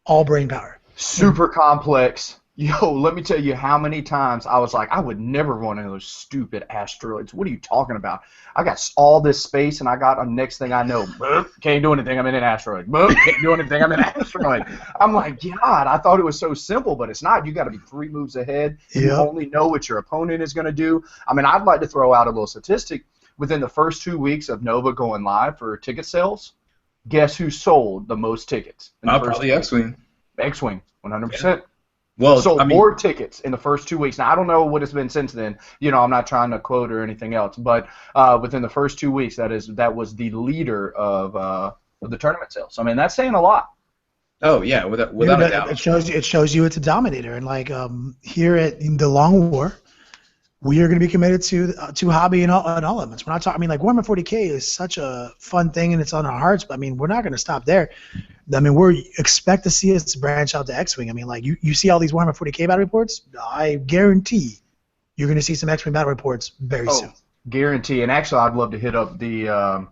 all brain power. Super complex. Yo, let me tell you how many times I was like, I would never run into those stupid asteroids. What are you talking about? I got all this space, and I got a next thing I know, boop, can't do anything, I'm in an asteroid. Boop, can't do anything, I'm in an asteroid. I'm like, God, I thought it was so simple, but it's not. You got to be 3 moves ahead. You only know what your opponent is going to do. I mean, I'd like to throw out a little statistic. Within the first 2 weeks of Nova going live for ticket sales, guess who sold the most tickets? Probably X-Wing. X-Wing, 100%. Yeah. Well, sold more tickets in the first 2 weeks. Now, I don't know what it's been since then. You know, I'm not trying to quote or anything else, but within the first 2 weeks, that was the leader of the tournament sales. So, I mean, that's saying a lot. Oh yeah, without a doubt. It shows you it's a dominator, and like here at the Long War, we are going to be committed to hobby and all elements. We're not talking. I mean, like Warhammer 40K is such a fun thing, and it's on our hearts. But I mean, we're not going to stop there. I mean, expect to see us branch out to X-Wing. I mean, like you see all these Warhammer 40K battle reports. I guarantee you're going to see some X-Wing battle reports very soon. Guarantee. And actually, I'd love to hit up the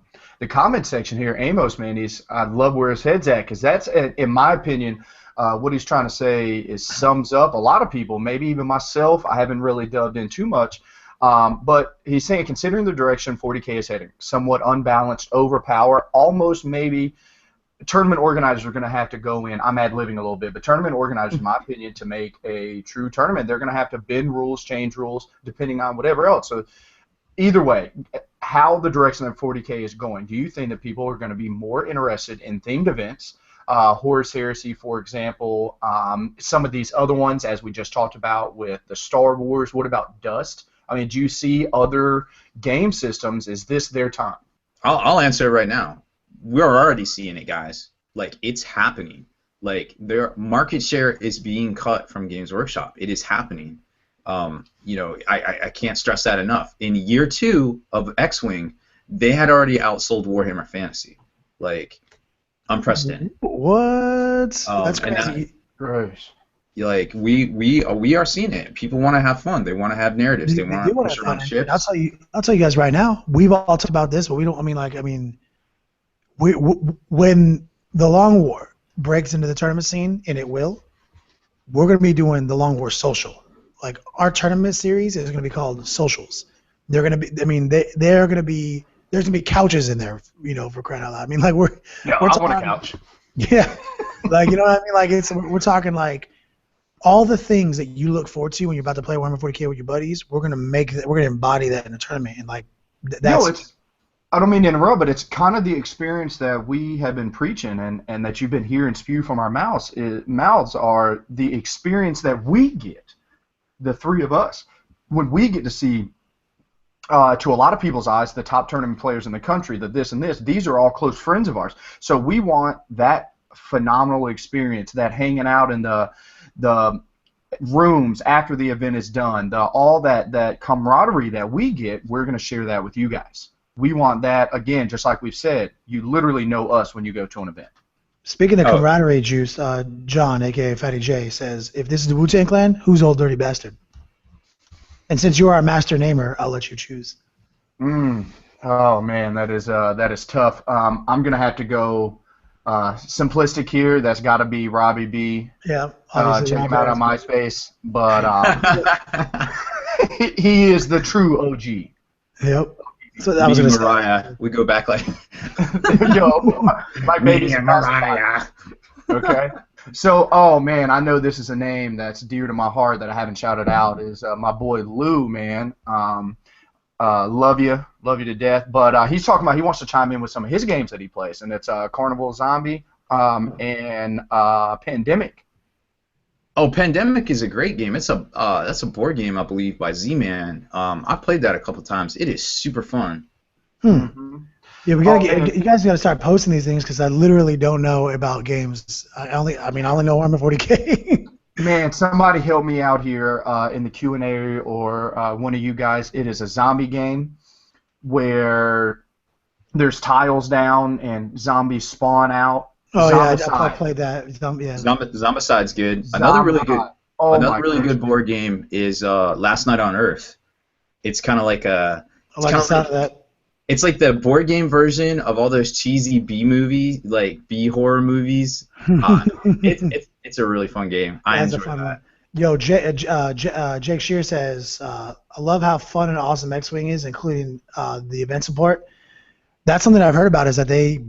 comment section here. Amos, man, I'd love where his head's at, because that's, in my opinion, what he's trying to say sums up a lot of people, maybe even myself. I haven't really delved in too much. But he's saying, considering the direction 40K is heading, somewhat unbalanced, overpower, almost maybe tournament organizers are going to have to go in. I'm ad-libbing a little bit, but tournament organizers, in my opinion, to make a true tournament, they're going to have to bend rules, change rules, depending on whatever else. So either way, how the direction that 40K is going, do you think that people are going to be more interested in themed events, Horus Heresy, for example, some of these other ones, as we just talked about with the Star Wars? What about Dust? I mean, do you see other game systems? Is this their time? I'll answer it right now. We're already seeing it, guys. Like, it's happening. Like, their market share is being cut from Games Workshop. It is happening. You know, I can't stress that enough. In year 2 of X-Wing, they had already outsold Warhammer Fantasy. Like, unprecedented. What? That's crazy. Gross. Like, we are seeing it. People want to have fun. They want to have narratives. They want to push around ships. I'll tell you guys right now. We've all talked about this, but we don't. When the Long War breaks into the tournament scene, and it will, we're going to be doing the Long War Social. Like, our tournament series is going to be called Socials. They're going to be. I mean, they're going to be. There's going to be couches in there, you know, for crying out loud. I mean, like we're I want a couch. Yeah, like, you know what I mean. Like, we're talking like all the things that you look forward to when you're about to play Warhammer 40K with your buddies. We're going to embody that in a tournament, and like that's. I don't mean to interrupt, but it's kind of the experience that we have been preaching and that you've been hearing spew from our mouths are the experience that we get, the three of us, when we get to see, to a lot of people's eyes, the top tournament players in the country, these are all close friends of ours. So we want that phenomenal experience, that hanging out in the rooms after the event is done, all that camaraderie that we get, we're going to share that with you guys. We want that, again, just like we've said, you literally know us when you go to an event. Speaking of camaraderie juice, John, a.k.a. Fatty J, says, if this is the Wu-Tang Clan, who's Old Dirty Bastard? And since you are a master namer, I'll let you choose. Oh, man, that is tough. I'm going to have to go simplistic here. That's got to be Robbie B. Yeah. Check him out on MySpace. But he is the true OG. Yep. So that was Mariah. We go back like yo, my baby's Mariah. Okay. So, oh man, I know this is a name that's dear to my heart that I haven't shouted out. Is my boy Lou, man. Love you to death. But he's talking about he wants to chime in with some of his games that he plays, and it's Carnival Zombie and Pandemic. Oh, Pandemic is a great game. It's that's a board game, I believe, by Z-Man. I played that a couple times. It is super fun. Mm-hmm. Yeah, we Oh, gotta man. get you guys gotta start posting these things because I literally don't know about games. I only know Warhammer 40K. Man, somebody help me out here in the Q&A or one of you guys. It is a zombie game where there's tiles down and zombies spawn out. Oh yeah, I Zombicide. played that. Yeah, Zombicide's good. Zombicide. Oh Another my really good gracious. board game is Last Night on Earth. It's kind of like I like the sound of that. it's like the board game version of all those cheesy B movies, like B horror movies. It's a really fun game. I That's a enjoy fun that. one. Yo, Jake Shear says, I love how fun and awesome X-Wing is, including the event support. That's something I've heard about is that they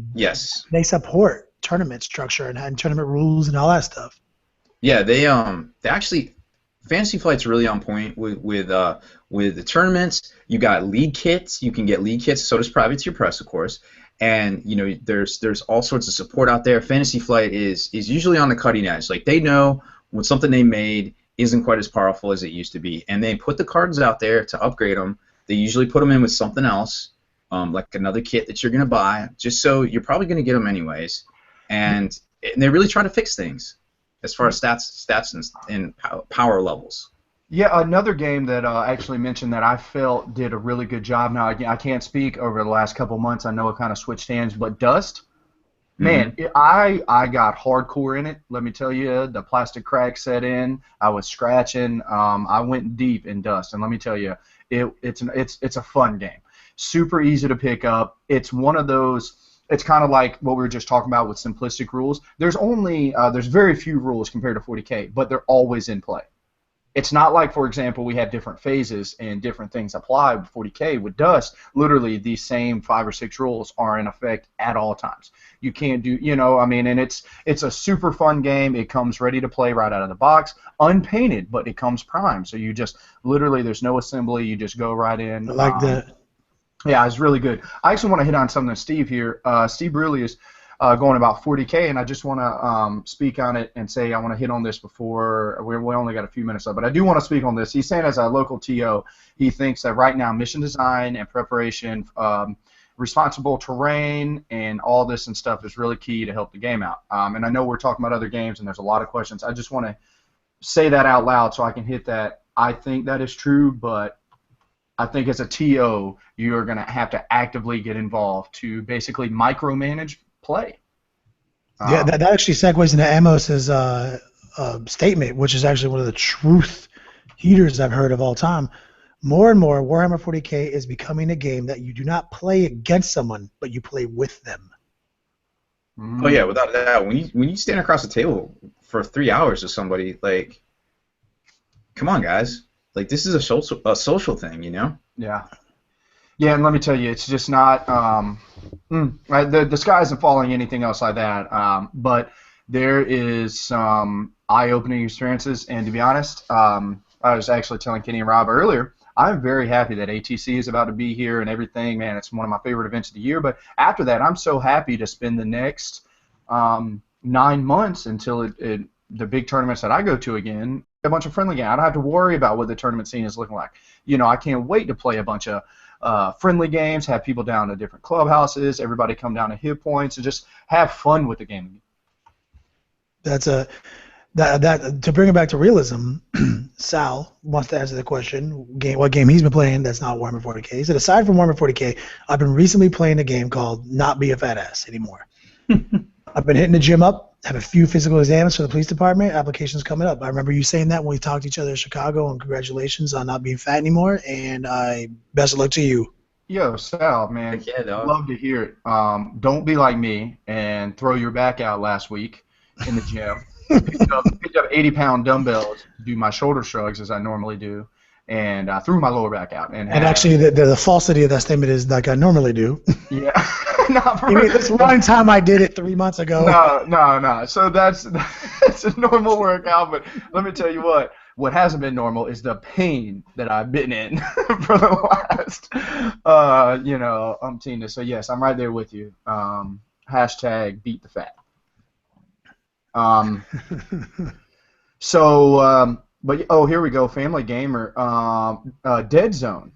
support tournament structure and tournament rules and all that stuff. Yeah, they actually Fantasy Flight's really on point with the tournaments. You got league kits. You can get league kits. So does Privateer Press, of course. And you know, there's all sorts of support out there. Fantasy Flight is usually on the cutting edge. Like they know when something they made isn't quite as powerful as it used to be, and they put the cards out there to upgrade them. They usually put them in with something else, like another kit that you're gonna buy, just so you're probably gonna get them anyways. And they really try to fix things as far as stats and power levels. Yeah, another game that I actually mentioned that I felt did a really good job. Now, I can't speak over the last couple months. I know it kind of switched hands, but Dust, man, I got hardcore in it. Let me tell you, the plastic crack set in. I was scratching. I went deep in Dust, and let me tell you, it's a fun game. Super easy to pick up. It's one of those. It's kind of like what we were just talking about with simplistic rules. There's very few rules compared to 40K, but they're always in play. It's not like, for example, we have different phases and different things apply with 40K. With Dust, literally these same 5 or 6 rules are in effect at all times. You can't do, and it's a super fun game. It comes ready to play right out of the box, unpainted, but it comes primed. So you just, literally, there's no assembly. You just go right in. I like that. Yeah, it's really good. I actually want to hit on something Steve here. Steve Bruley is going about 40K, and I just want to speak on it and say I want to hit on this before we only got a few minutes left, but I do want to speak on this. He's saying as a local TO, he thinks that right now mission design and preparation, responsible terrain, and all this and stuff is really key to help the game out. And I know we're talking about other games, and there's a lot of questions. I just want to say that out loud so I can hit that. I think that is true, but I think as a TO, you're going to have to actively get involved to basically micromanage play. Yeah, that actually segues into Amos's statement, which is actually one of the truth heaters I've heard of all time. More and more, Warhammer 40K is becoming a game that you do not play against someone, but you play with them. Oh yeah, without a doubt. When you stand across the table for 3 hours with somebody, like, come on, guys. Like, this is a social thing, you know? Yeah. Yeah, and let me tell you, it's just not the sky isn't falling, anything else like that. But there is some eye-opening experiences, and to be honest, I was actually telling Kenny and Rob earlier, I'm very happy that ATC is about to be here and everything. Man, it's one of my favorite events of the year. But after that, I'm so happy to spend the next 9 months until the big tournaments that I go to again, a bunch of friendly games. I don't have to worry about what the tournament scene is looking like. You know, I can't wait to play a bunch of friendly games, have people down to different clubhouses, everybody come down to hit points, and just have fun with the game. That's that to bring it back to realism. Sal wants to answer the question: what game he's been playing that's not Warhammer 40K? He said, aside from Warhammer 40K, I've been recently playing a game called Not Be a Fat Ass Anymore. I've been hitting the gym up, have a few physical exams for the police department, applications coming up. I remember you saying that when we talked to each other in Chicago, and congratulations on not being fat anymore, and best of luck to you. Yo, Sal, man, Yeah, dog. love to hear it. Don't be like me and throw your back out last week in the gym. picked up 80-pound dumbbells to do my shoulder shrugs as I normally do, and threw my lower back out. And actually, the falsity of that statement is like I normally do. Yeah. Not You mean this one time I did it 3 months ago? No. So that's a normal workout, but let me tell you what hasn't been normal is the pain that I've been in for the last, umpteen. So yes, I'm right there with you. Hashtag beat the fat. But here we go. Family Gamer. Dead Zone.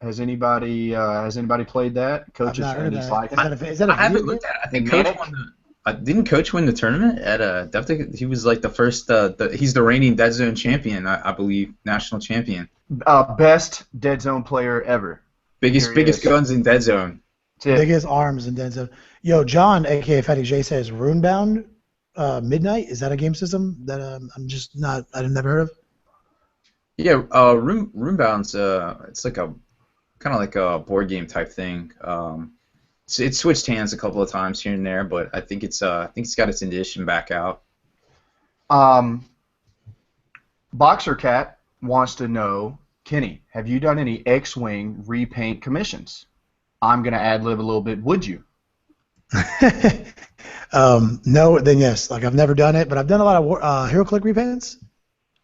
Has anybody played that? Coach I've not heard of is that. like Is that a I haven't video game? looked at it. I think In Coach won the. Didn't Coach win the tournament at definitely he was like the first. He's the reigning Dead Zone champion, I believe, national champion. Best Dead Zone player ever. Biggest guns in Dead Zone. Biggest arms in Dead Zone. Yo, John, aka Fatty J, says Runebound Midnight. Is that a game system that I'm just not? I've never heard of. Yeah, Runebound's it's like a kind of like a board game type thing. It's switched hands a couple of times here and there, but I think it's got its edition back out. Boxer Cat wants to know, Kenny, have you done any X-Wing repaint commissions? I'm gonna ad-lib a little bit. Would you? No, then yes. Like I've never done it, but I've done a lot of HeroClick repaints.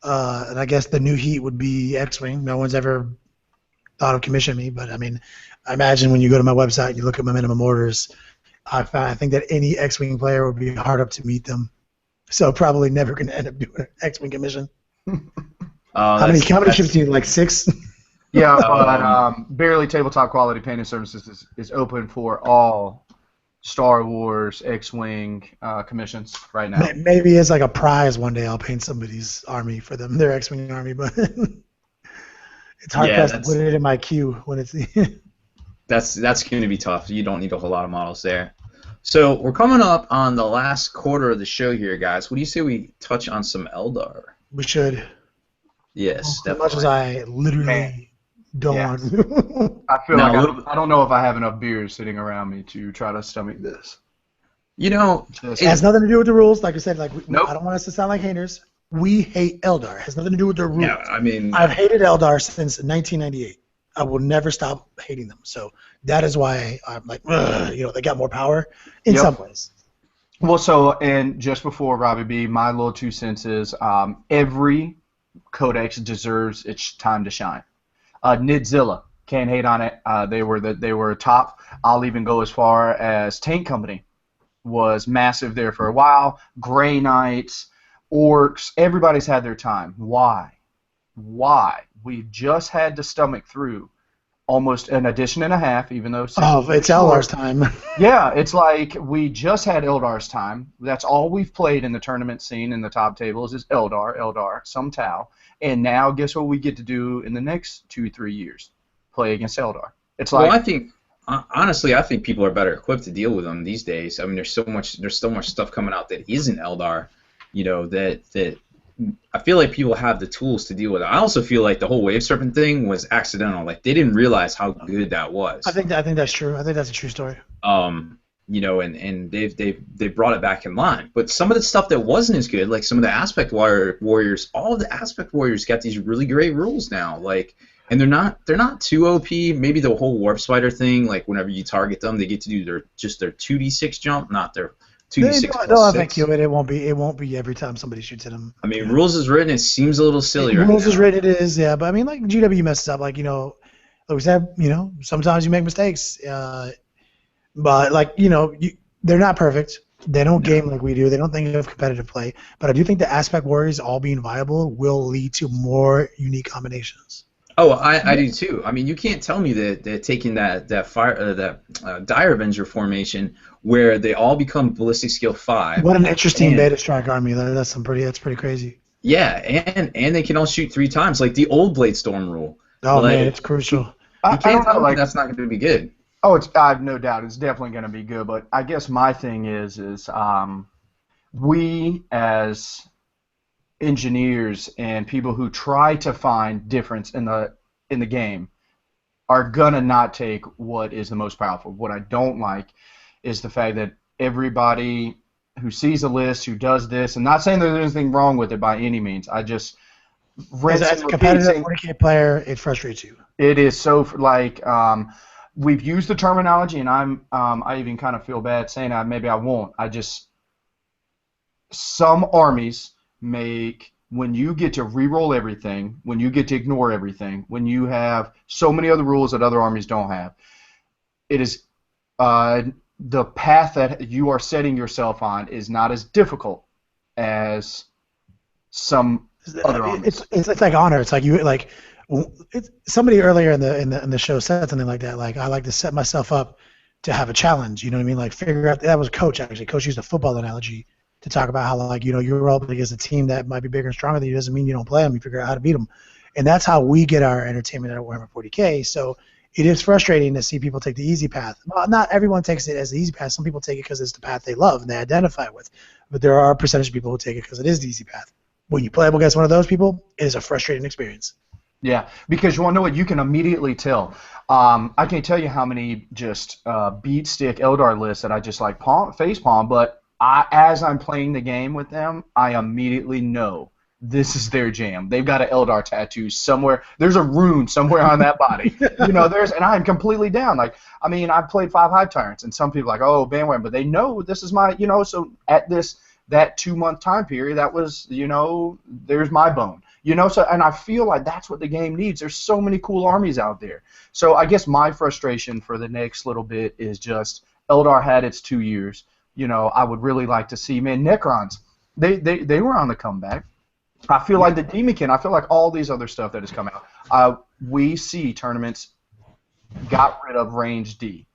And I guess the new heat would be X-Wing. No one's ever thought of commissioning me, but I mean, I imagine when you go to my website and you look at my minimum orders, I think that any X-Wing player would be hard up to meet them. So probably never going to end up doing an X-Wing commission. How many ships do you like? 6? Yeah, but Barely Tabletop Quality Painting Services is open for all Star Wars X-Wing commissions right now. Maybe as like a prize one day I'll paint somebody's army for them, their X-Wing army, but it's hard pressed to put it in my queue when it's. That's going to be tough. You don't need a whole lot of models there. So we're coming up on the last quarter of the show here, guys. What do you say we touch on some Eldar? We should. Yes, definitely. As much as I literally don't want to. I feel I don't know if I have enough beers sitting around me to try to stomach this. You know, it has nothing to do with the rules. Like I said, nope. I don't want us to sound like haters. We hate Eldar. It has nothing to do with their rules. Yeah, I mean, I've hated Eldar since 1998. I will never stop hating them. So that is why I'm like, they got more power in some ways. Well, and just before Robbie B, my little 2 cents is every codex deserves its time to shine. Nidzilla, can't hate on it. They were top. I'll even go as far as Tank Company was massive there for a while. Grey Knights, Orcs, everybody's had their time. Why? We've just had to stomach through almost an edition and a half, even though... it's Eldar's time. Yeah, it's like we just had Eldar's time. That's all we've played in the tournament scene in the top tables is Eldar, some Tau. And now guess what we get to do in the next 2-3 years? Play against Eldar. It's like... Well, I think people are better equipped to deal with them these days. I mean, there's so much stuff coming out that isn't Eldar, that I feel like people have the tools to deal with it. I also feel like the whole Wave Serpent thing was accidental. Like they didn't realize how good that was. I think that's true. I think that's a true story. And they've brought it back in line. But some of the stuff that wasn't as good, like some of the Aspect Warriors, all of the Aspect Warriors got these really great rules now. And they're not too OP. Maybe the whole Warp Spider thing, like whenever you target them, they get to do their 2d6 jump, not their 2d6 they'll FAQ it. It won't be every time somebody shoots at them. I mean, rules is written. It seems a little silly right Rules now. is written. It is, yeah. But I mean, like GW messes up. Like like we said, sometimes you make mistakes. But they're not perfect. They don't game like we do. They don't think of competitive play. But I do think the Aspect Warriors all being viable will lead to more unique combinations. Oh, I do too. I mean, you can't tell me that taking that Dire Avenger formation where they all become ballistic skill 5. What an interesting beta strike army. That's pretty crazy. Yeah, and they can all shoot 3 times, like the old Blade Storm rule. Oh man, it's crucial. You can't tell me that's not going to be good. Oh, I have no doubt it's definitely going to be good. But I guess my thing is we as engineers and people who try to find difference in the game are gonna not take what is the most powerful. What I don't like is the fact that everybody who sees a list, who does this, and not saying that there's anything wrong with it by any means. I just as a competitive 40K player, it frustrates you. It is so we've used the terminology, and I even kind of feel bad saying that. Maybe I won't. Some armies make, when you get to re-roll everything, when you get to ignore everything, when you have so many other rules that other armies don't have, it is the path that you are setting yourself on is not as difficult as some other armies. It's like honor. It's like Somebody earlier in the show said something like that. Like, I like to set myself up to have a challenge. You know what I mean? Like, figure out. That was Coach actually. Coach used a football analogy to talk about how, like, you're all against a team that might be bigger and stronger than you. Doesn't mean you don't play them. You figure out how to beat them, and that's how we get our entertainment at Warhammer 40K. So it is frustrating to see people take the easy path. Well, not everyone takes it as the easy path. Some people take it because it's the path they love and they identify with. But there are a percentage of people who take it because it is the easy path. When you play up against one of those people, it is a frustrating experience. Yeah, because you want to know what you can immediately tell. I can't tell you how many just beat stick Eldar lists that I just like face palm, but as I'm playing the game with them, I immediately know this is their jam. They've got an Eldar tattoo somewhere. There's a rune somewhere on that body. And I'm completely down. Like, I mean, I've played 5 Hive Tyrants, and some people are like, oh, bandwagon, but they know this is my, so at that 2-month time period, that was, there's my bone. And I feel like that's what the game needs. There's so many cool armies out there. So I guess my frustration for the next little bit is just Eldar had its 2 years. I would really like to see, man, Necrons, they were on the comeback. I feel like the Demonkin, I feel like all these other stuff that has come out. We see tournaments got rid of range D,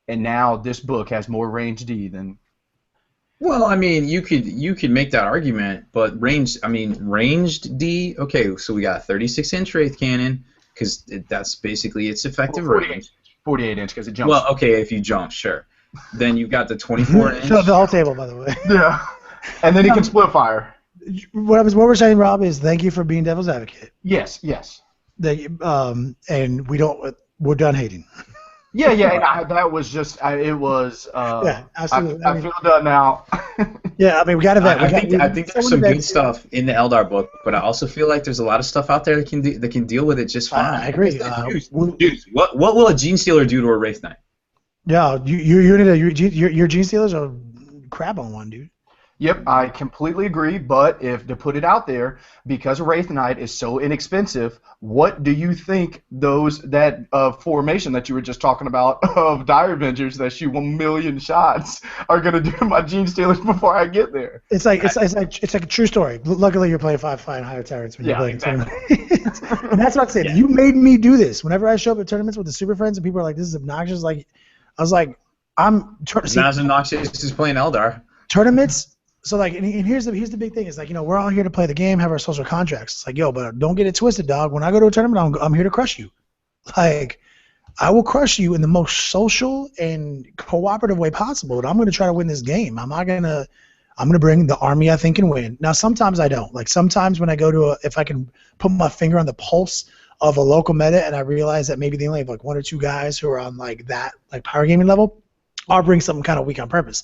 and now this book has more range D than. Well, I mean, you could make that argument, but ranged D. Okay, so we got 36-inch Wraith Cannon because that's basically its effective range. 48-inch because it jumps. Well, okay, if you jump, sure. Then you've got the 24-inch. Shut the whole table, by the way. Yeah, and then he can split fire. What we're saying, Rob, is thank you for being devil's advocate. Yes. And we're done hating. Yeah, and that was just, it was, yeah, absolutely. I feel done now. Yeah, I mean, we got to vet. I think there's some good stuff in the Eldar book, but I also feel like there's a lot of stuff out there that can deal with it just fine. I agree. Dude, what will a Gene Stealer do to a Wraith Knight? Yeah, your Gene Stealers are crap on one, dude. Yep, I completely agree, but to put it out there, because Wraith Knight is so inexpensive, what do you think that formation that you were just talking about of Dire Avengers that shoot 1 million shots are going to do to my Gene Stealers before I get there? It's like a true story. Luckily, you're playing 5 Hive Tyrants when you're playing exactly. tournaments. And that's what I'm saying. Yeah. You made me do this. Whenever I show up at tournaments with the Super Friends and people are like, this is obnoxious, like, I was like, it's not as obnoxious as playing Eldar. Tournaments. So like, and here's the big thing. It's like, we're all here to play the game, have our social contracts. It's like, yo, but don't get it twisted, dog. When I go to a tournament, I'm here to crush you. Like, I will crush you in the most social and cooperative way possible. And I'm going to try to win this game. I'm going to bring the army I think can win. Now, sometimes I don't. Like, sometimes when I go if I can put my finger on the pulse of a local meta and I realize that maybe they only have like 1 or 2 guys who are on like that, like power gaming level, I'll bring something kind of weak on purpose.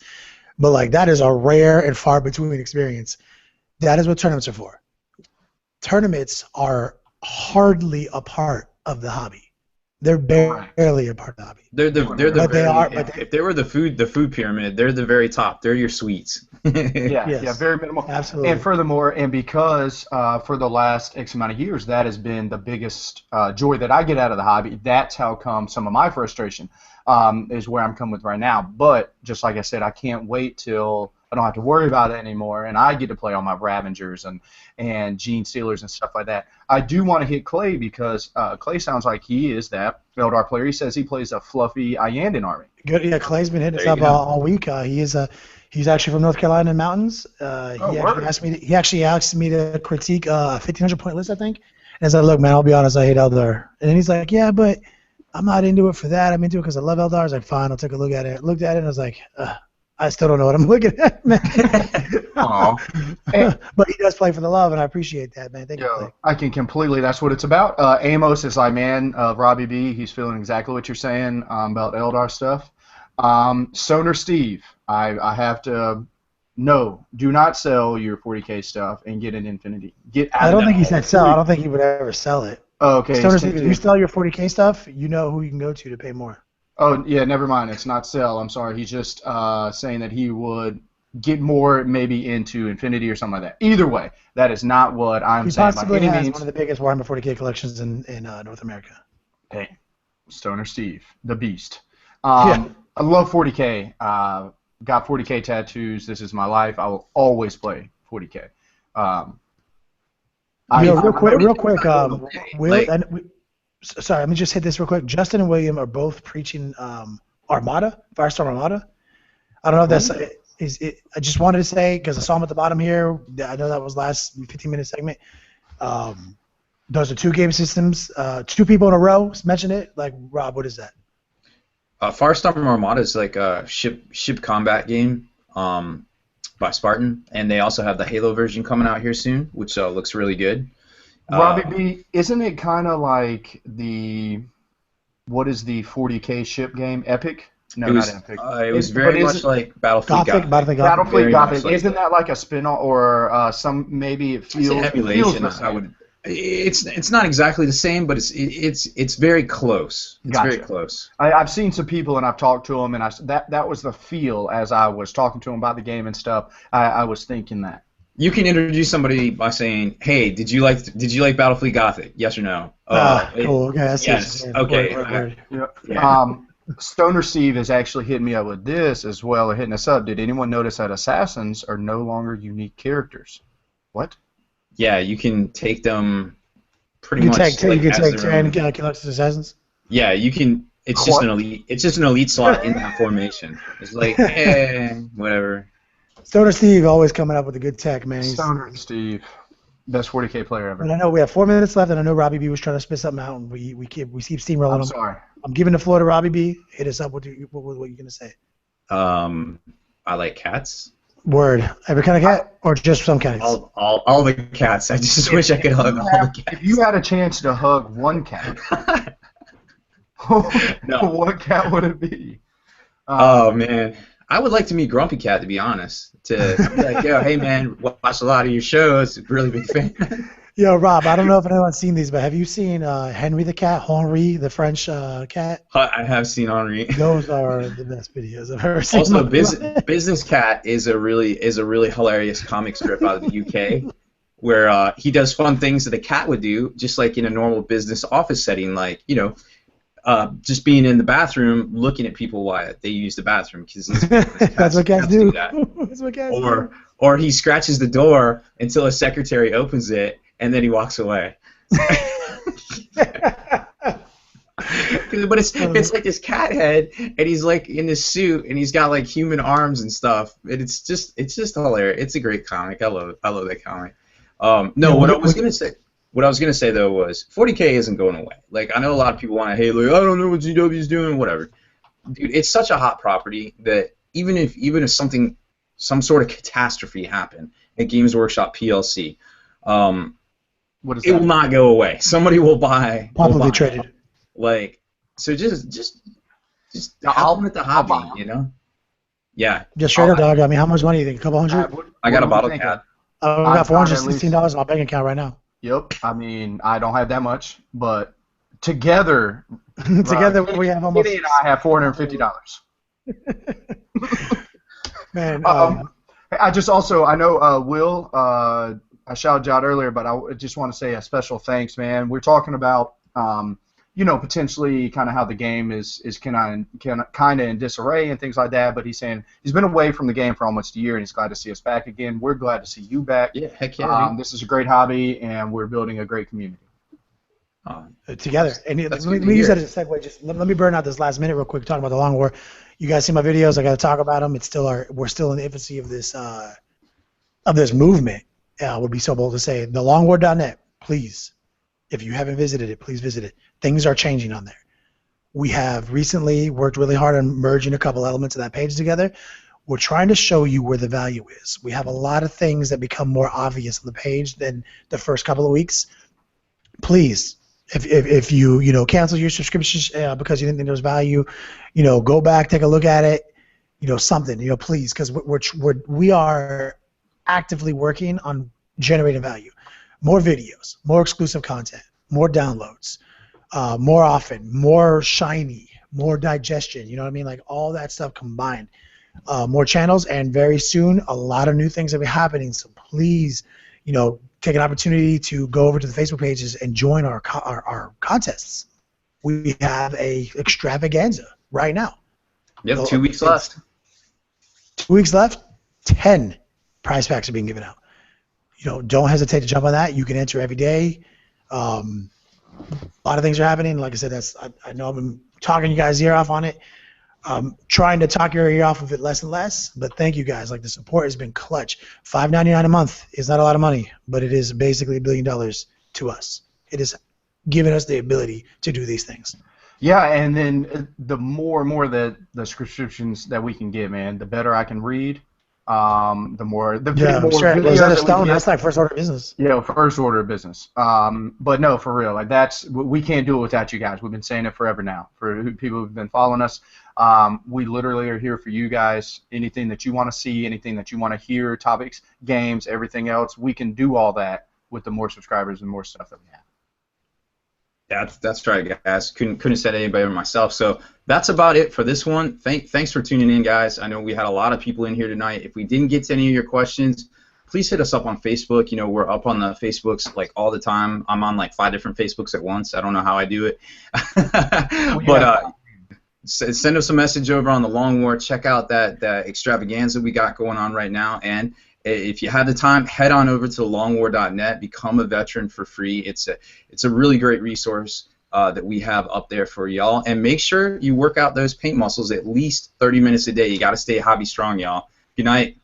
But like, that is a rare and far between experience. That is what tournaments are for. Tournaments are hardly a part of the hobby. They're barely a part of the hobby. If they were the food pyramid, they're the very top. They're your sweets. Yeah, very minimal. Absolutely. And furthermore, and because for the last X amount of years, that has been the biggest joy that I get out of the hobby. That's how come some of my frustration is where I'm coming with right now. But just like I said, I can't wait till I don't have to worry about it anymore, and I get to play all my Ravengers and Gene Stealers and stuff like that. I do want to hit Clay because Clay sounds like he is that Eldar player. He says he plays a fluffy Iyanden army. Good, yeah. Clay's been hitting us up all week. He's actually from North Carolina mountains. He actually asked me to critique a 1,500 point list, I think. And I said, look, man, I'll be honest, I hate Eldar. And then he's like, yeah, but I'm not into it for that. I'm into it because I love Eldar. I was like, fine, I'll take a look at it. Looked at it and I was like, I still don't know what I'm looking at, man. But he does play for the love, and I appreciate that, man. Thank you. I can completely. That's what it's about. Amos is like, man, Robbie B. He's feeling exactly what you're saying about Eldar stuff. Soner Steve, I have to. No, do not sell your 40K stuff and get an Infinity. I don't think he said sell. I don't think he would ever sell it. Oh, okay. Stoner Steve, if you sell your 40K stuff, you know who you can go to pay more. Oh, yeah, never mind. It's not sell. I'm sorry. He's just saying that he would get more maybe into Infinity or something like that. Either way, that is not what I'm saying. He possibly has one of the biggest Warhammer 40K collections in North America. Hey, Stoner Steve, the beast. I love 40K. Got 40K tattoos. This is my life. I will always play 40K. Real quick. Like- Sorry, let me just hit this real quick. Justin and William are both preaching Armada, Firestorm Armada. I don't know if that's I just wanted to say because I saw him at the bottom here. I know that was last 15-minute segment. Those are 2 game systems. 2 people in a row mentioned it. Like, Rob, what is that? Firestorm Armada is like a ship combat game by Spartan, and they also have the Halo version coming out here soon, which looks really good. Robbie B, isn't it kind of like what is the 40K ship game? Epic? No, not Epic. It was very much like Battlefield Gothic. Battlefield Gothic. Isn't that like a spin-off or maybe it feels... It's an emulation. It's not exactly the same, but it's very close. It's very close. I've seen some people and I've talked to them, and that was the feel as I was talking to them about the game and stuff. I was thinking that. You can introduce somebody by saying, "Hey, did you like Battlefield Gothic? Yes or no?" Cool. Okay, yes. Okay. Word. Yeah. Stoner Steve is actually hitting me up with this as well, or hitting us up. Did anyone notice that assassins are no longer unique characters? What? Yeah, you can take them pretty much. You can take 10 Galactus assassins. Yeah, you can. It's just an elite. It's just an elite slot in that formation. It's like, whatever. Stoner Steve always coming up with a good tech, man. Stoner Steve, best 40K player ever. And I know we have 4 minutes left, and I know Robbie B was trying to spit something out, and we keep steamrolling. I'm sorry. I'm giving the floor to Robbie B. Hit us up. What you're gonna say? I like cats. Word. Every kind of cat, or just some cats? All the cats. I just wish I could hug all the cats. If you had a chance to hug one cat, what cat would it be? Oh man, I would like to meet Grumpy Cat, to be honest. To be like, yo, hey man, watch a lot of your shows. Really big fan. Yo, Rob, I don't know if anyone's seen these, but have you seen Henry the cat, Henri, the French cat? I have seen Henri. Those are the best videos I've ever seen. Also, Business Cat is a really hilarious comic strip out of the UK, where he does fun things that a cat would do, just like in a normal business office setting, like just being in the bathroom, looking at people while they use the bathroom, because that's what cats do. That's what cats do. Or he scratches the door until a secretary opens it, and then he walks away. But it's like this cat head, and he's like in this suit, and he's got like human arms and stuff, and it's just hilarious. It's a great comic. I love that comic. What I was gonna say though was 40K isn't going away. Like, I know a lot of people want to hate, like, I don't know what GW's doing, whatever. Dude, it's such a hot property that even if some sort of catastrophe happened at Games Workshop PLC, it will not go away. Somebody will buy. Publicly traded. Like, so just help with the hobby, Yeah. Just straight up, dog. I mean, how much money do you think? A couple hundred? I got a bottle cap. I got $416 in my bank account right now. Yep. I mean, I don't have that much, but together, we have almost. Kitty and I have $450. Man. I know Will. I shouted you out earlier, but I just want to say a special thanks, man. We're talking about, potentially kind of how the game is kind of in disarray and things like that. But he's saying he's been away from the game for almost a year, and he's glad to see us back again. We're glad to see you back. Yeah, heck yeah. This is a great hobby, and we're building a great community. Together. And let me use that as a segue. Just let me burn out this last minute real quick, talking about the Long War. You guys see my videos. I got to talk about them. We're still in the infancy of this movement. I would be so bold to say, thelongwar.net, please, if you haven't visited it, please visit it. Things are changing on there. We have recently worked really hard on merging a couple elements of that page together. We're trying to show you where the value is. We have a lot of things that become more obvious on the page than the first couple of weeks. Please, if you cancel your subscriptions because you didn't think there was value, go back, take a look at it, something, please, because we are actively working on generating value. More videos, more exclusive content, more downloads, more often, more shiny, more digestion, you know what I mean? Like all that stuff combined. More channels, and very soon a lot of new things will be happening. So please, take an opportunity to go over to the Facebook pages and join our contests. We have a extravaganza right now. Yep, 2 weeks left. 2 weeks left. 10 prize packs are being given out. don't hesitate to jump on that. You can enter every day. A lot of things are happening. Like I said, I know I've been talking you guys' ear off on it. Trying to talk your ear off of it less and less, but thank you guys. Like, the support has been clutch. $5.99 a month is not a lot of money, but it is basically $1 billion to us. It is giving us the ability to do these things. Yeah, and then the more and more the subscriptions that we can get, man, the better I can read. The more sure. Was that a stone? That's like first order of business. Yeah, first order of business. But no, for real, like we can't do it without you guys. We've been saying it forever now. For people who've been following us, we literally are here for you guys. Anything that you want to see, anything that you want to hear, topics, games, everything else, we can do all that with the more subscribers and more stuff that we have. That's right, guys. Couldn't have said anybody but myself. So that's about it for this one. Thanks for tuning in, guys. I know we had a lot of people in here tonight. If we didn't get to any of your questions, please hit us up on Facebook. We're up on the Facebooks like all the time. I'm on like 5 different Facebooks at once. I don't know how I do it. But send us a message over on the Long War. Check out that extravaganza we got going on right now. And if you have the time, head on over to longwar.net. Become a veteran for free. It's a really great resource that we have up there for y'all. And make sure you work out those paint muscles at least 30 minutes a day. You got to stay hobby strong, y'all. Good night.